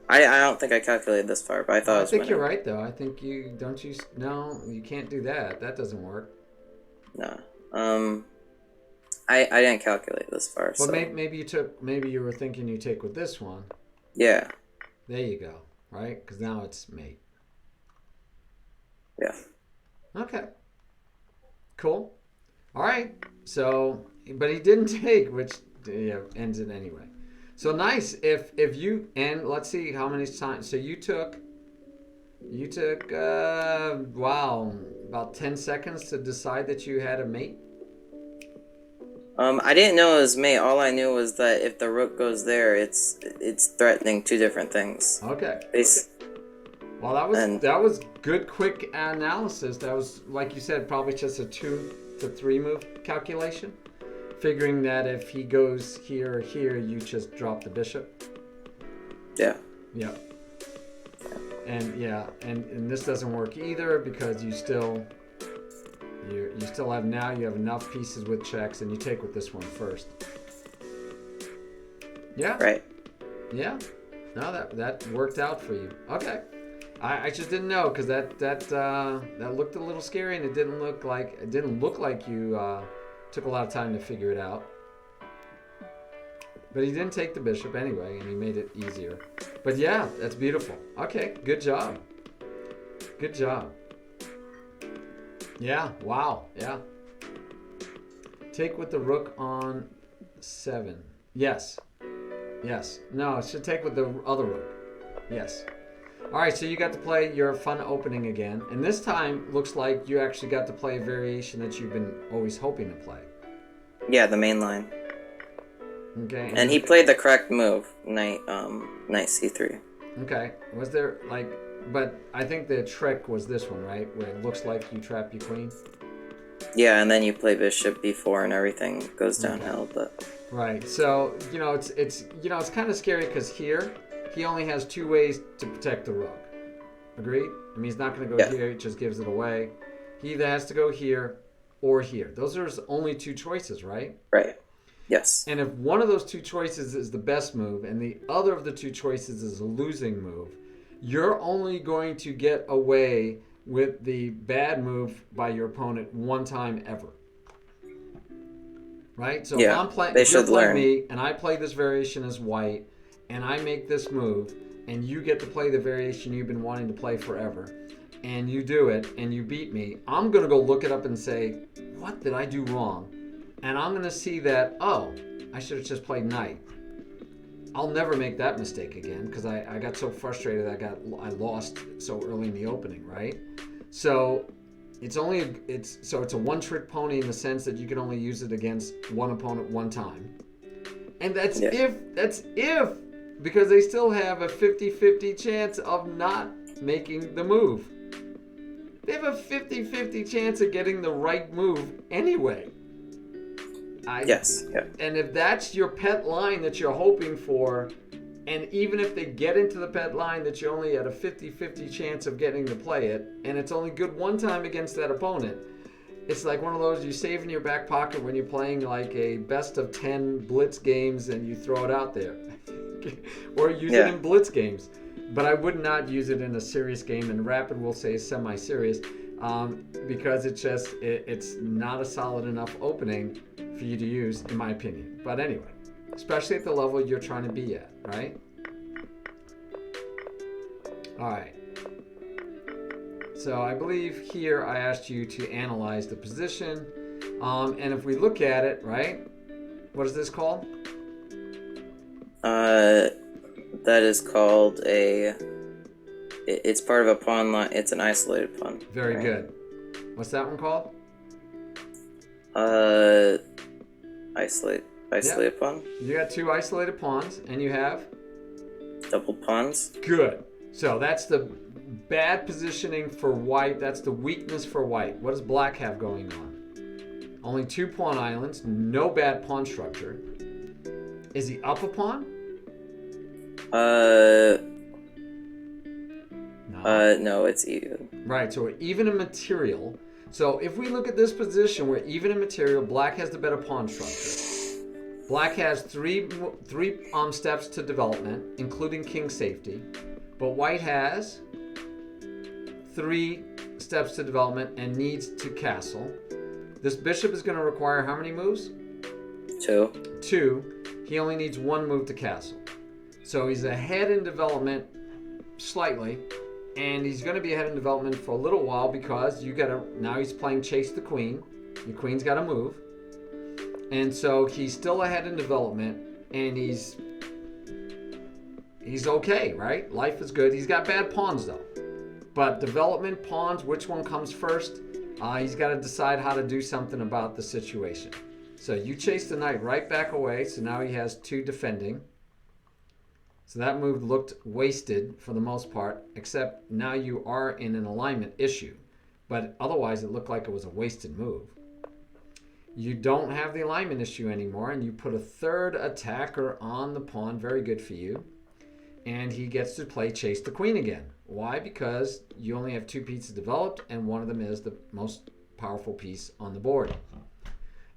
I don't think I calculated this far, but I thought it was winning. You're right though. I think no, you can't do that. That doesn't work. No. I didn't calculate this far. Well, so. maybe you were thinking you take with this one. Yeah. There you go. Right? Because now it's mate. Yeah. Okay. Cool. All right. So, but he didn't take, which ends it anyway. So nice. If you, and let's see how many times. So you took about 10 seconds to decide that you had a mate. I didn't know it was mate. All I knew was that if the rook goes there, it's threatening two different things. Okay. Well, that was And- that was good, quick analysis. That was, like you said, probably just a 2 to 3 move calculation. Figuring that if he goes here or here, you just drop the bishop. Yeah. Yep. And this doesn't work either because you still have you have enough pieces with checks, and you take with this one first. Yeah. Right. Yeah. No, that worked out for you. Okay. I just didn't know because that looked a little scary, and it didn't look like you took a lot of time to figure it out. But he didn't take the bishop anyway, and he made it easier. But yeah, that's beautiful. Okay, good job. Good job. Yeah, wow, yeah. Take with the rook on 7. Yes. Yes. No, it should take with the other rook. Yes. All right, so you got to play your fun opening again. And this time, looks like you actually got to play a variation that you've been always hoping to play. Yeah, the main line. Okay. And he played the correct move, knight c3. Okay. Was there, like, but I think the trick was this one, right? Where it looks like you trap your queen. Yeah, and then you play bishop b4 and everything goes downhill, but... Right. So, it's kind of scary because here, he only has 2 ways to protect the rook. Agreed? I mean, he's not going to go here. It just gives it away. He either has to go here or here. Those are his only 2 choices, right? Right. Yes. And if one of those 2 choices is the best move and the other of the 2 choices is a losing move, you're only going to get away with the bad move by your opponent one time ever. Right? So if I'm playing, they if you're should playing learn. me and I play this variation as white and I make this move and you get to play the variation you've been wanting to play forever and you do it and you beat me, I'm going to go look it up and say, what did I do wrong? And I'm going to see that, oh, I should have just played knight. I'll never make that mistake again because I got so frustrated I lost so early in the opening, right? So it's a one-trick pony in the sense that you can only use it against one opponent one time. And that's if because they still have a 50-50 chance of not making the move. They have a 50-50 chance of getting the right move anyway. Yes. Yeah. And if that's your pet line that you're hoping for, and even if they get into the pet line that you only had a 50-50 chance of getting to play it, and it's only good one time against that opponent, it's like one of those you save in your back pocket when you're playing like a best of 10 blitz games and you throw it out there. Or use it in blitz games. But I would not use it in a serious game, and Rapid will say semi-serious, because it's not a solid enough opening for you to use, in my opinion. But anyway, especially at the level you're trying to be at, right? All right. So I believe here I asked you to analyze the position. And if we look at it, right, what is this called? That is called it's part of a pawn line. It's an isolated pawn. Very good. What's that one called? Isolated pawn. You got 2 isolated pawns, and you have? Double pawns. Good. So that's the bad positioning for white. That's the weakness for white. What does black have going on? Only 2 pawn islands, no bad pawn structure. Is he up a pawn? No, it's even. Right, so we're even in material. So if we look at this position, we're even in material. Black has the better pawn structure. Black has three steps to development, including king safety. But white has 3 steps to development and needs to castle. This bishop is going to require how many moves? 2. 2. He only needs 1 move to castle. So he's ahead in development slightly, and he's going to be ahead in development for a little while because now he's playing chase the queen. Your queen's got to move. And so he's still ahead in development, and he's okay, right? Life is good. He's got bad pawns though. But development, pawns, which one comes first? He's got to decide how to do something about the situation. So you chase the knight right back away, so now he has 2 defending. So that move looked wasted for the most part, except now you are in an alignment issue. But otherwise, it looked like it was a wasted move. You don't have the alignment issue anymore, and you put a third attacker on the pawn. Very good for you. And he gets to play chase the queen again. Why? Because you only have 2 pieces developed, and one of them is the most powerful piece on the board.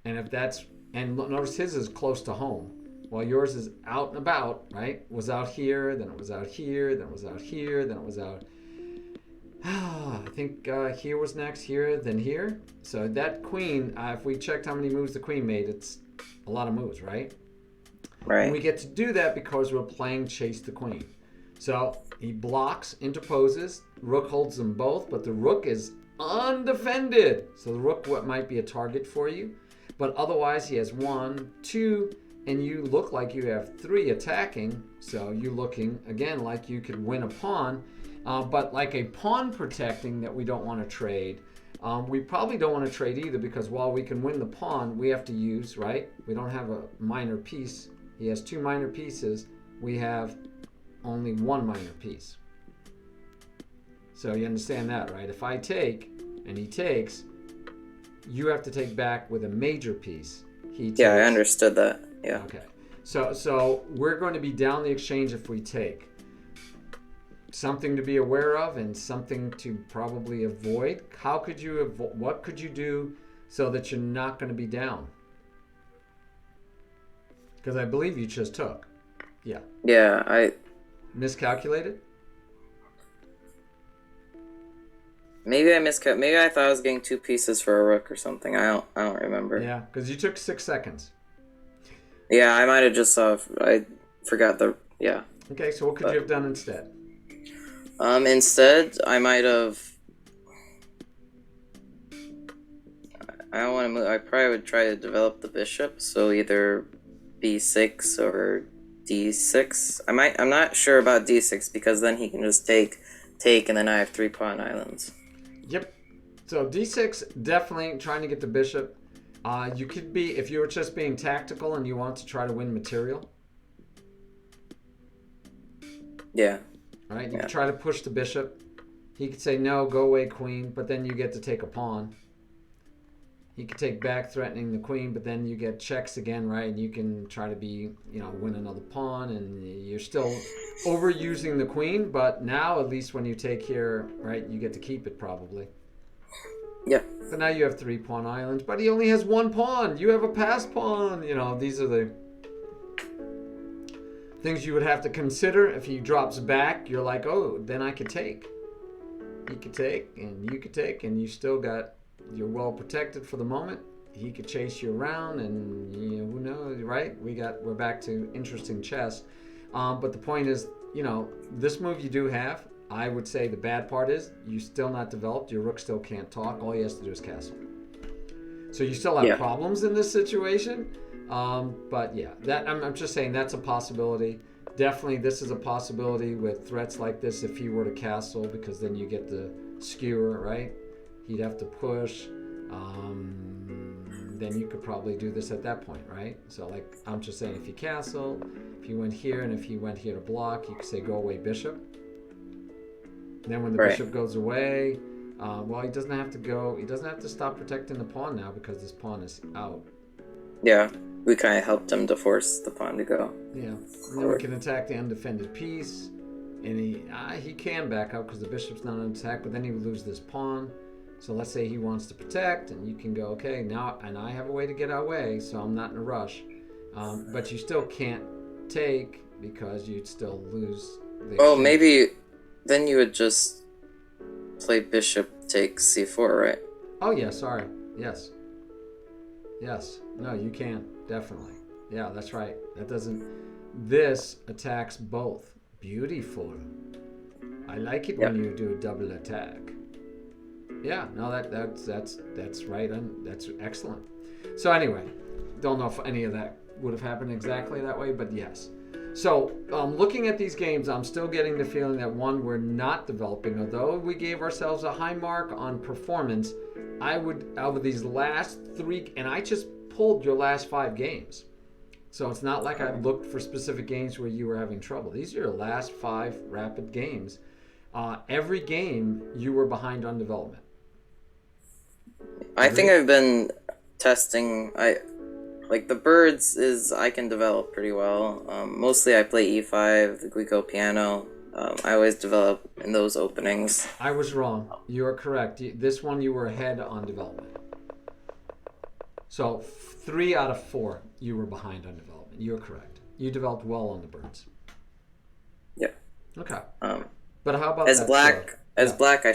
And if that's, and notice his is close to home, while yours is out and about, right? Was out here, then it was out here, then it was out here, then it was out. I think here was next, here, then here. So that queen, if we checked how many moves the queen made, it's a lot of moves, right? Right. And we get to do that because we're playing chase the queen. So he blocks, interposes, rook holds them both, but the rook is undefended. So the rook might be a target for you, but otherwise he has 1, 2, and you look like you have 3 attacking. So you're looking, again, like you could win a pawn, but like a pawn protecting that we don't want to trade. We probably don't want to trade either, because while we can win the pawn, we have to use, right? We don't have a minor piece. He has 2 minor pieces. We have only 1 minor piece. So you understand that, right? If I take and he takes, you have to take back with a major piece. He takes. Yeah, I understood that. Yeah. Okay. So we're going to be down the exchange if we take. Something to be aware of and something to probably avoid. How could you avoid? What could you do so that you're not going to be down? Because I believe you just took. Yeah. Yeah, I Miscalculated? maybe I thought I was getting 2 pieces for a rook or something. I don't remember. Yeah, because you took 6 seconds. Yeah, I might have just I forgot the yeah. Okay, so what could you have done instead? Instead, I might have. I don't want to move. I probably would try to develop the bishop. So either b6 or d6. I'm not sure about d6 because then he can just take, and then I have 3 pawn islands. Yep. So d6, definitely trying to get the bishop. You could be, if you were just being tactical and you want to try to win material. Yeah. Right? You could try to push the bishop. He could say, no, go away, queen, but then you get to take a pawn. He could take back, threatening the queen, but then you get checks again, right? And you can try to be, win another pawn, and you're still overusing the queen, but now, at least when you take here, right, you get to keep it probably. Yeah. But now you have 3 pawn islands, but he only has 1 pawn. You have a passed pawn. These are the things you would have to consider. If he drops back, you're like, oh, then I could take. He could take, and you could take, and you still got, you're well protected for the moment. He could chase you around, and who knows, right? We're back to interesting chess. But the point is, this move you do have. I would say the bad part is you still not developed. Your rook still can't talk. All he has to do is castle. So you still have problems in this situation. But yeah, that I'm just saying that's a possibility. Definitely, this is a possibility with threats like this if he were to castle, because then you get the skewer, right? He'd have to push. Then you could probably do this at that point, right? So like I'm just saying, if you castle, if you went here, and if he went here to block, you could say go away bishop. Then when the bishop goes away, well, he doesn't have to go. He doesn't have to stop protecting the pawn now because this pawn is out. Yeah, we kind of helped him to force the pawn to go. Yeah, and then we can attack the undefended piece, and he can back up because the bishop's not on attack, but then he would lose this pawn. So let's say he wants to protect, and you can go, okay, now, and I have a way to get our way, so I'm not in a rush. But you still can't take because you'd still lose the exchange. Maybe then you would just play bishop takes c4, right? Oh, yeah, sorry. Yes. No, you can. Definitely. Yeah, that's right. This attacks both. Beautiful. I like it when you do a double attack. Yeah, no, that's right, and that's excellent. So anyway, don't know if any of that would have happened exactly that way, but yes. So looking at these games, I'm still getting the feeling that we're not developing. Although we gave ourselves a high mark on performance, I would, out of these last 3, and I just pulled your last 5 games. So it's not like I looked for specific games where you were having trouble. These are your last 5 rapid games. Every game you were behind on development. I think I've been testing. Like the birds is I can develop pretty well. Mostly I play E5, the Guico piano. I always develop in those openings. I was wrong. You are correct. This one you were ahead on development. So 3 out of 4 you were behind on development. You're correct. You developed well on the birds. Yeah. Okay. But how about as that black? show? As Yeah. black, I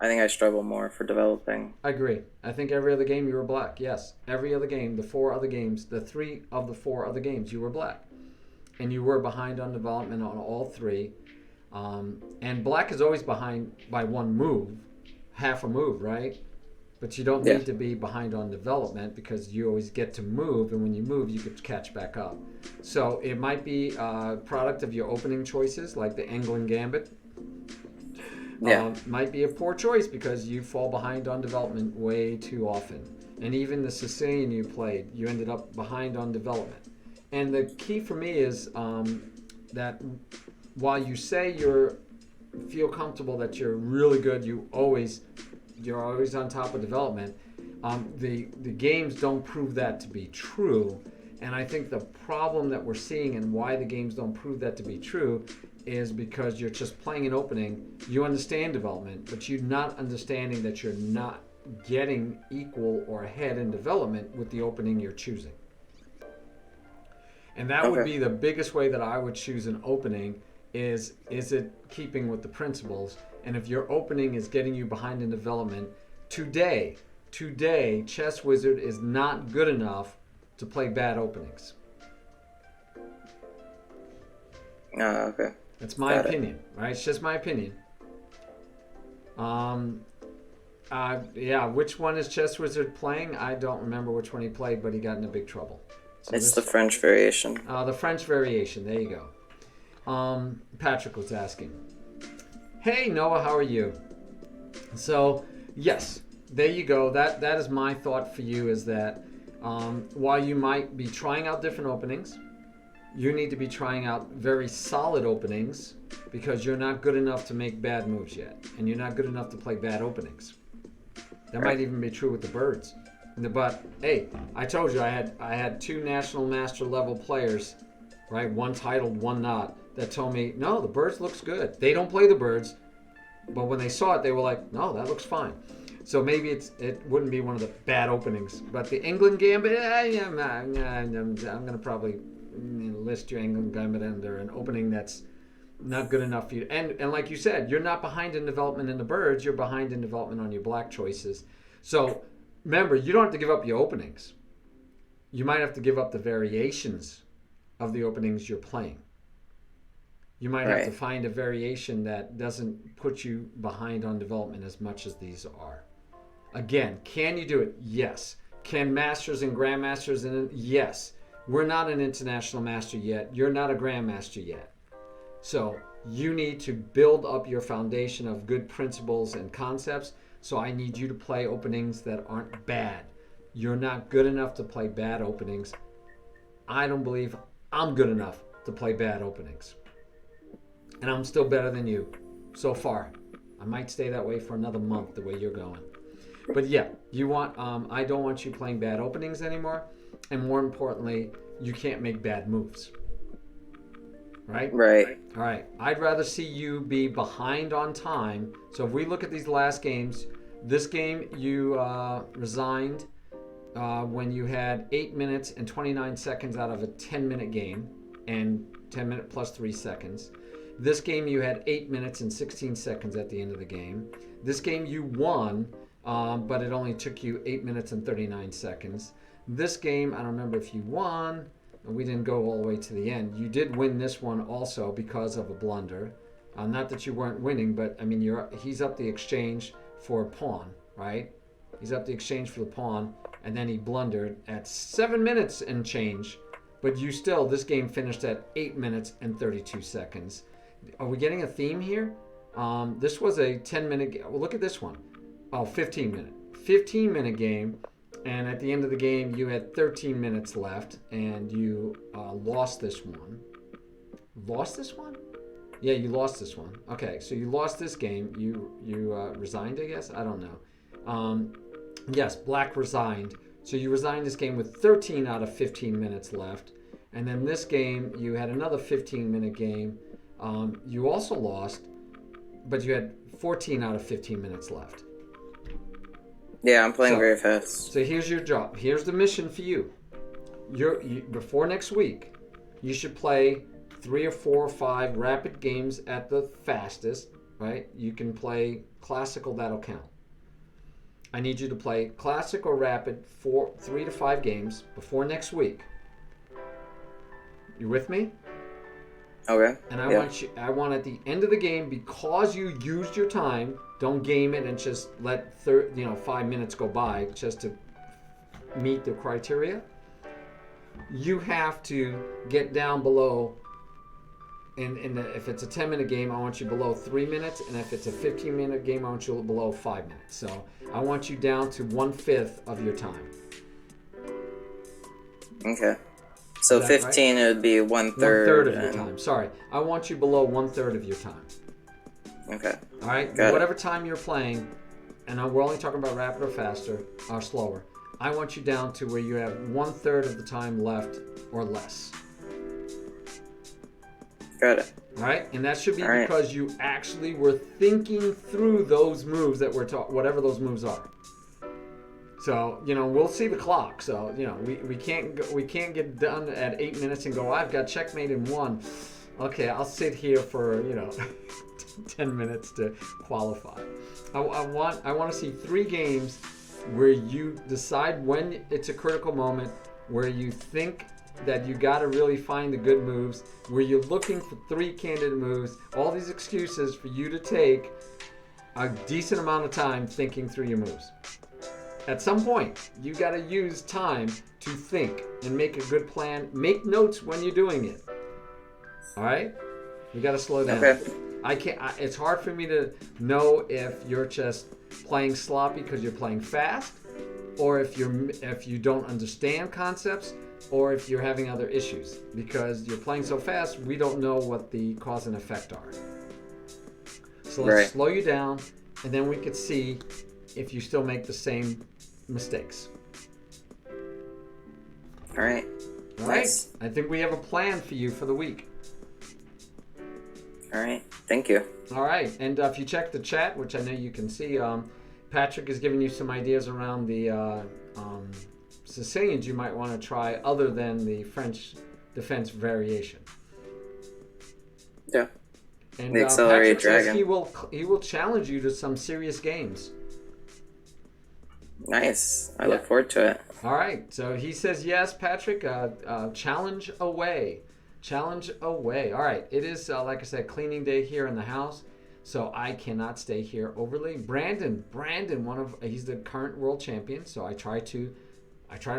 think I struggle more for developing. I agree. I think every other game you were black. Yes. Every other game, the 4 other games, the 3 of the 4 other games, you were black. And you were behind on development on all 3. And black is always behind by 1 move, half a move, right? But you don't need to be behind on development because you always get to move, and when you move, you could catch back up. So it might be a product of your opening choices, like the England Gambit. Might be a poor choice because you fall behind on development way too often. And even the Sicilian you played, you ended up behind on development. And the key for me is that while you say feel comfortable that you're really good, you're always on top of development, the games don't prove that to be true. And I think the problem that we're seeing and why the games don't prove that to be true is because you're just playing an opening. You understand development, but you're not understanding that you're not getting equal or ahead in development with the opening you're choosing. And that would be the biggest way that I would choose an opening is it keeping with the principles? And if your opening is getting you behind in development, today, ChezzWizard is not good enough to play bad openings. Okay. That's my opinion, right? It's just my opinion. Which one is ChezzWizard playing? I don't remember which one he played, but he got into big trouble. So it's the French variation. The French variation. There you go. Patrick was asking, "Hey Noah, how are you?" So yes, there you go. That is my thought for you. Is that while you might be trying out different openings, you need to be trying out very solid openings because you're not good enough to make bad moves yet, and you're not good enough to play bad openings. That might even be true with the birds. But hey, I told you I had 2 national master level players, right? One titled, one not, that told me, no, the birds looks good. They don't play the birds, but when they saw it, they were like, no, that looks fine. So maybe it wouldn't be one of the bad openings. But the England Gambit, I'm going to probably list your England Gambit under an opening that's not good enough for you. And like you said, you're not behind in development in the birds. You're behind in development on your black choices. So remember, you don't have to give up your openings. You might have to give up the variations of the openings you're playing. You might have to find a variation that doesn't put you behind on development as much as these are. Again, can you do it? Yes. Can masters and grandmasters in it? Yes. We're not an international master yet. You're not a grandmaster yet. So you need to build up your foundation of good principles and concepts. So I need you to play openings that aren't bad. You're not good enough to play bad openings. I don't believe I'm good enough to play bad openings. And I'm still better than you so far. I might stay that way for another month the way you're going. But yeah, I don't want you playing bad openings anymore. And more importantly, you can't make bad moves. Right? Right. All right. I'd rather see you be behind on time. So if we look at these last games, this game you resigned when you had 8 minutes and 29 seconds out of a 10-minute game, and 10 minutes plus 3 seconds. This game you had 8 minutes and 16 seconds at the end of the game. This game you won, but it only took you 8 minutes and 39 seconds. This game, I don't remember if you won. We didn't go all the way to the end. You did win this one also because of a blunder. Not that you weren't winning, but I mean, he's up the exchange for a pawn, right? He's up the exchange for the pawn, and then he blundered at 7 minutes and change. But this game finished at 8 minutes and 32 seconds. Are we getting a theme here? This was a 10-minute game. Well, look at this one. Oh, 15-minute. 15-minute game. And at the end of the game, you had 13 minutes left, and you lost this one. Lost this one? Yeah, you lost this one. Okay, so you lost this game. You resigned, I guess? I don't know. Yes, Black resigned. So you resigned this game with 13 out of 15 minutes left. And then this game, you had another 15-minute game. You also lost, but you had 14 out of 15 minutes left. Yeah, I'm playing very fast. So here's your job. Here's the mission for you. Before next week, you should play 3 or 4 or 5 rapid games at the fastest, right? You can play classical, that'll count. I need you to play classic or rapid 3 to 5 games before next week. You with me? Okay. And I want at the end of the game, because you used your time, don't game it and just let 5 minutes go by just to meet the criteria. You have to get down below. If it's a 10-minute game, I want you below 3 minutes, and if it's a 15-minute game, I want you below 5 minutes. So I want you down to 1/5 of your time. Okay. So 15, right? It would be 1/3. 1/3 of your time. Sorry, I want you below 1/3 of your time. Okay. All right. Whatever time you're playing, and we're only talking about rapid or faster or slower. I want you down to where you have 1/3 of the time left or less. Got it. All right, and that should be because you actually were thinking through those moves that we're talking, whatever those moves are. So we'll see the clock. So we can't get done at 8 minutes and go, I've got checkmate in 1. Okay, I'll sit here for 10 minutes to qualify. I want to see 3 games where you decide when it's a critical moment, where you think that you got to really find the good moves, where you're looking for 3 candidate moves, all these excuses for you to take a decent amount of time thinking through your moves. At some point, you got to use time to think and make a good plan. Make notes when you're doing it. All right? You got to slow down. Okay. It's hard for me to know if you're just playing sloppy because you're playing fast, or if you don't understand concepts, or if you're having other issues. Because you're playing so fast, we don't know what the cause and effect are. So let's slow you down, and then we could see if you still make the same mistakes. All right. All right. I think we have a plan for you for the week. All right. Thank you. All right. And if you check the chat, which I know you can see, Patrick is giving you some ideas around the Sicilians you might want to try other than the French defense variation. Yeah. And the accelerated Patrick dragon. Says he will challenge you to some serious games. Nice. I look forward to it. All right. So he says yes, Patrick. Challenge away. Challenge away. All right. It is, like I said, cleaning day here in the house, so I cannot stay here overly. Brandon, he's the current world champion, so I try to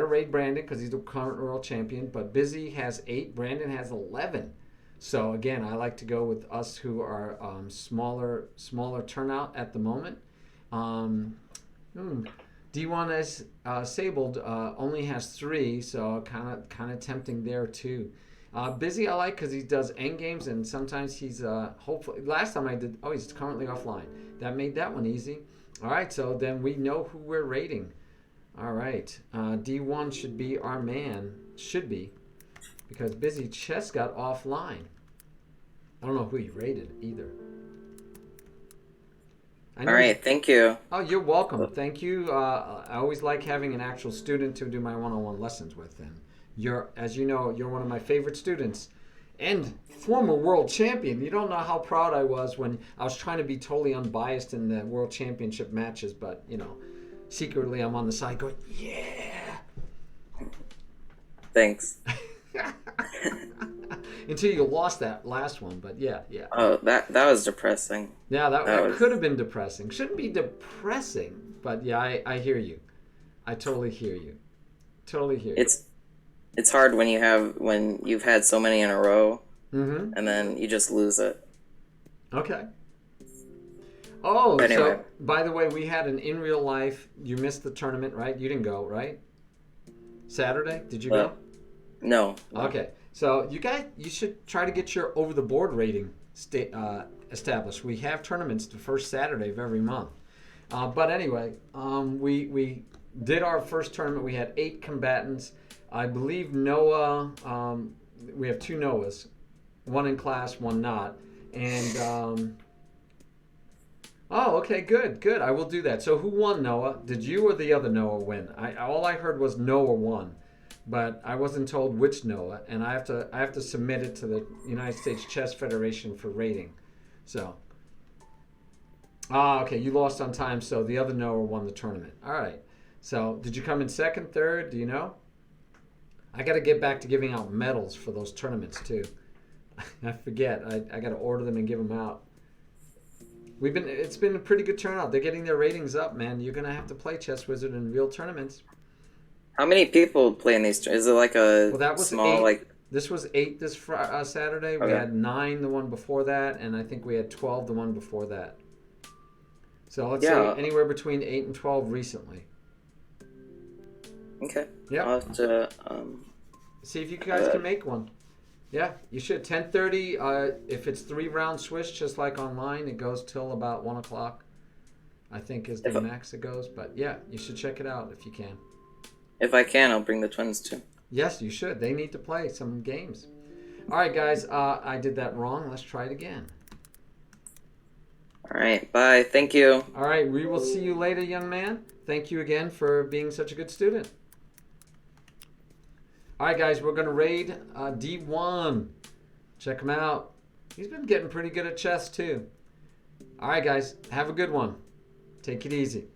raid Brandon because he's the current world champion. But Busy has 8. Brandon has 11. So again, I like to go with us who are smaller turnout at the moment. D1 is Sabled only has 3, so kind of tempting there too. Busy I like because he does end games, and sometimes he's hopefully. Last time I did, he's currently offline. That made that one easy. All right, so then we know who we're rating. All right, D1 should be our man. Should be, because Busy Chess got offline. I don't know who he rated either. All right, thank you. Oh, you're welcome. Thank you. I always like having an actual student to do my one-on-one lessons with. And as you know, you're one of my favorite students and former world champion. You don't know how proud I was when I was trying to be totally unbiased in the world championship matches, but secretly I'm on the side going, yeah. Thanks. Until you lost that last one, but yeah. Oh, that was depressing. Yeah, that could have been depressing. Shouldn't be depressing, but yeah, I hear you. I totally hear you. It's hard when you've had so many in a row, mm-hmm. and then you just lose it. Okay. Oh, Anyway. so by the way, we had an in real life. You missed the tournament, right? You didn't go, right? Saturday? Did you go? No. Okay. So you should try to get your over the board rating established. We have tournaments the first Saturday of every month. But anyway, we did our first tournament. We had 8 combatants. I believe Noah. We have 2 Noahs, one in class, one not, and. Oh, okay, good. I will do that. So who won, Noah? Did you or the other Noah win? All I heard was Noah won, but I wasn't told which Noah, and I have to submit it to the United States Chess Federation for rating. So, okay, you lost on time, so the other Noah won the tournament. All right. So, did you come in second, third? Do you know? I got to get back to giving out medals for those tournaments too. I forget. I got to order them and give them out. It's been a pretty good turnout. They're getting their ratings up, man. You're gonna have to play ChezzWizard in real tournaments. How many people play in these? Is it like a Well, that was small 8. like? This was 8 this Saturday. We Okay. had 9 the one before that, and I think we had 12 the one before that. So let's say anywhere between 8 and 12 recently. Okay. Yeah. I'll have to. See if you guys can make one. Yeah, you should. 10:30. If it's 3-round Swiss, just like online, it goes till about 1 o'clock. I think is the max it goes. But yeah, you should check it out if you can. If I can, I'll bring the twins too. Yes, you should. They need to play some games. All right, guys. I did that wrong. Let's try it again. All right. Bye. Thank you. All right. We will see you later, young man. Thank you again for being such a good student. All right, guys. We're going to raid D1. Check him out. He's been getting pretty good at chess, too. All right, guys. Have a good one. Take it easy.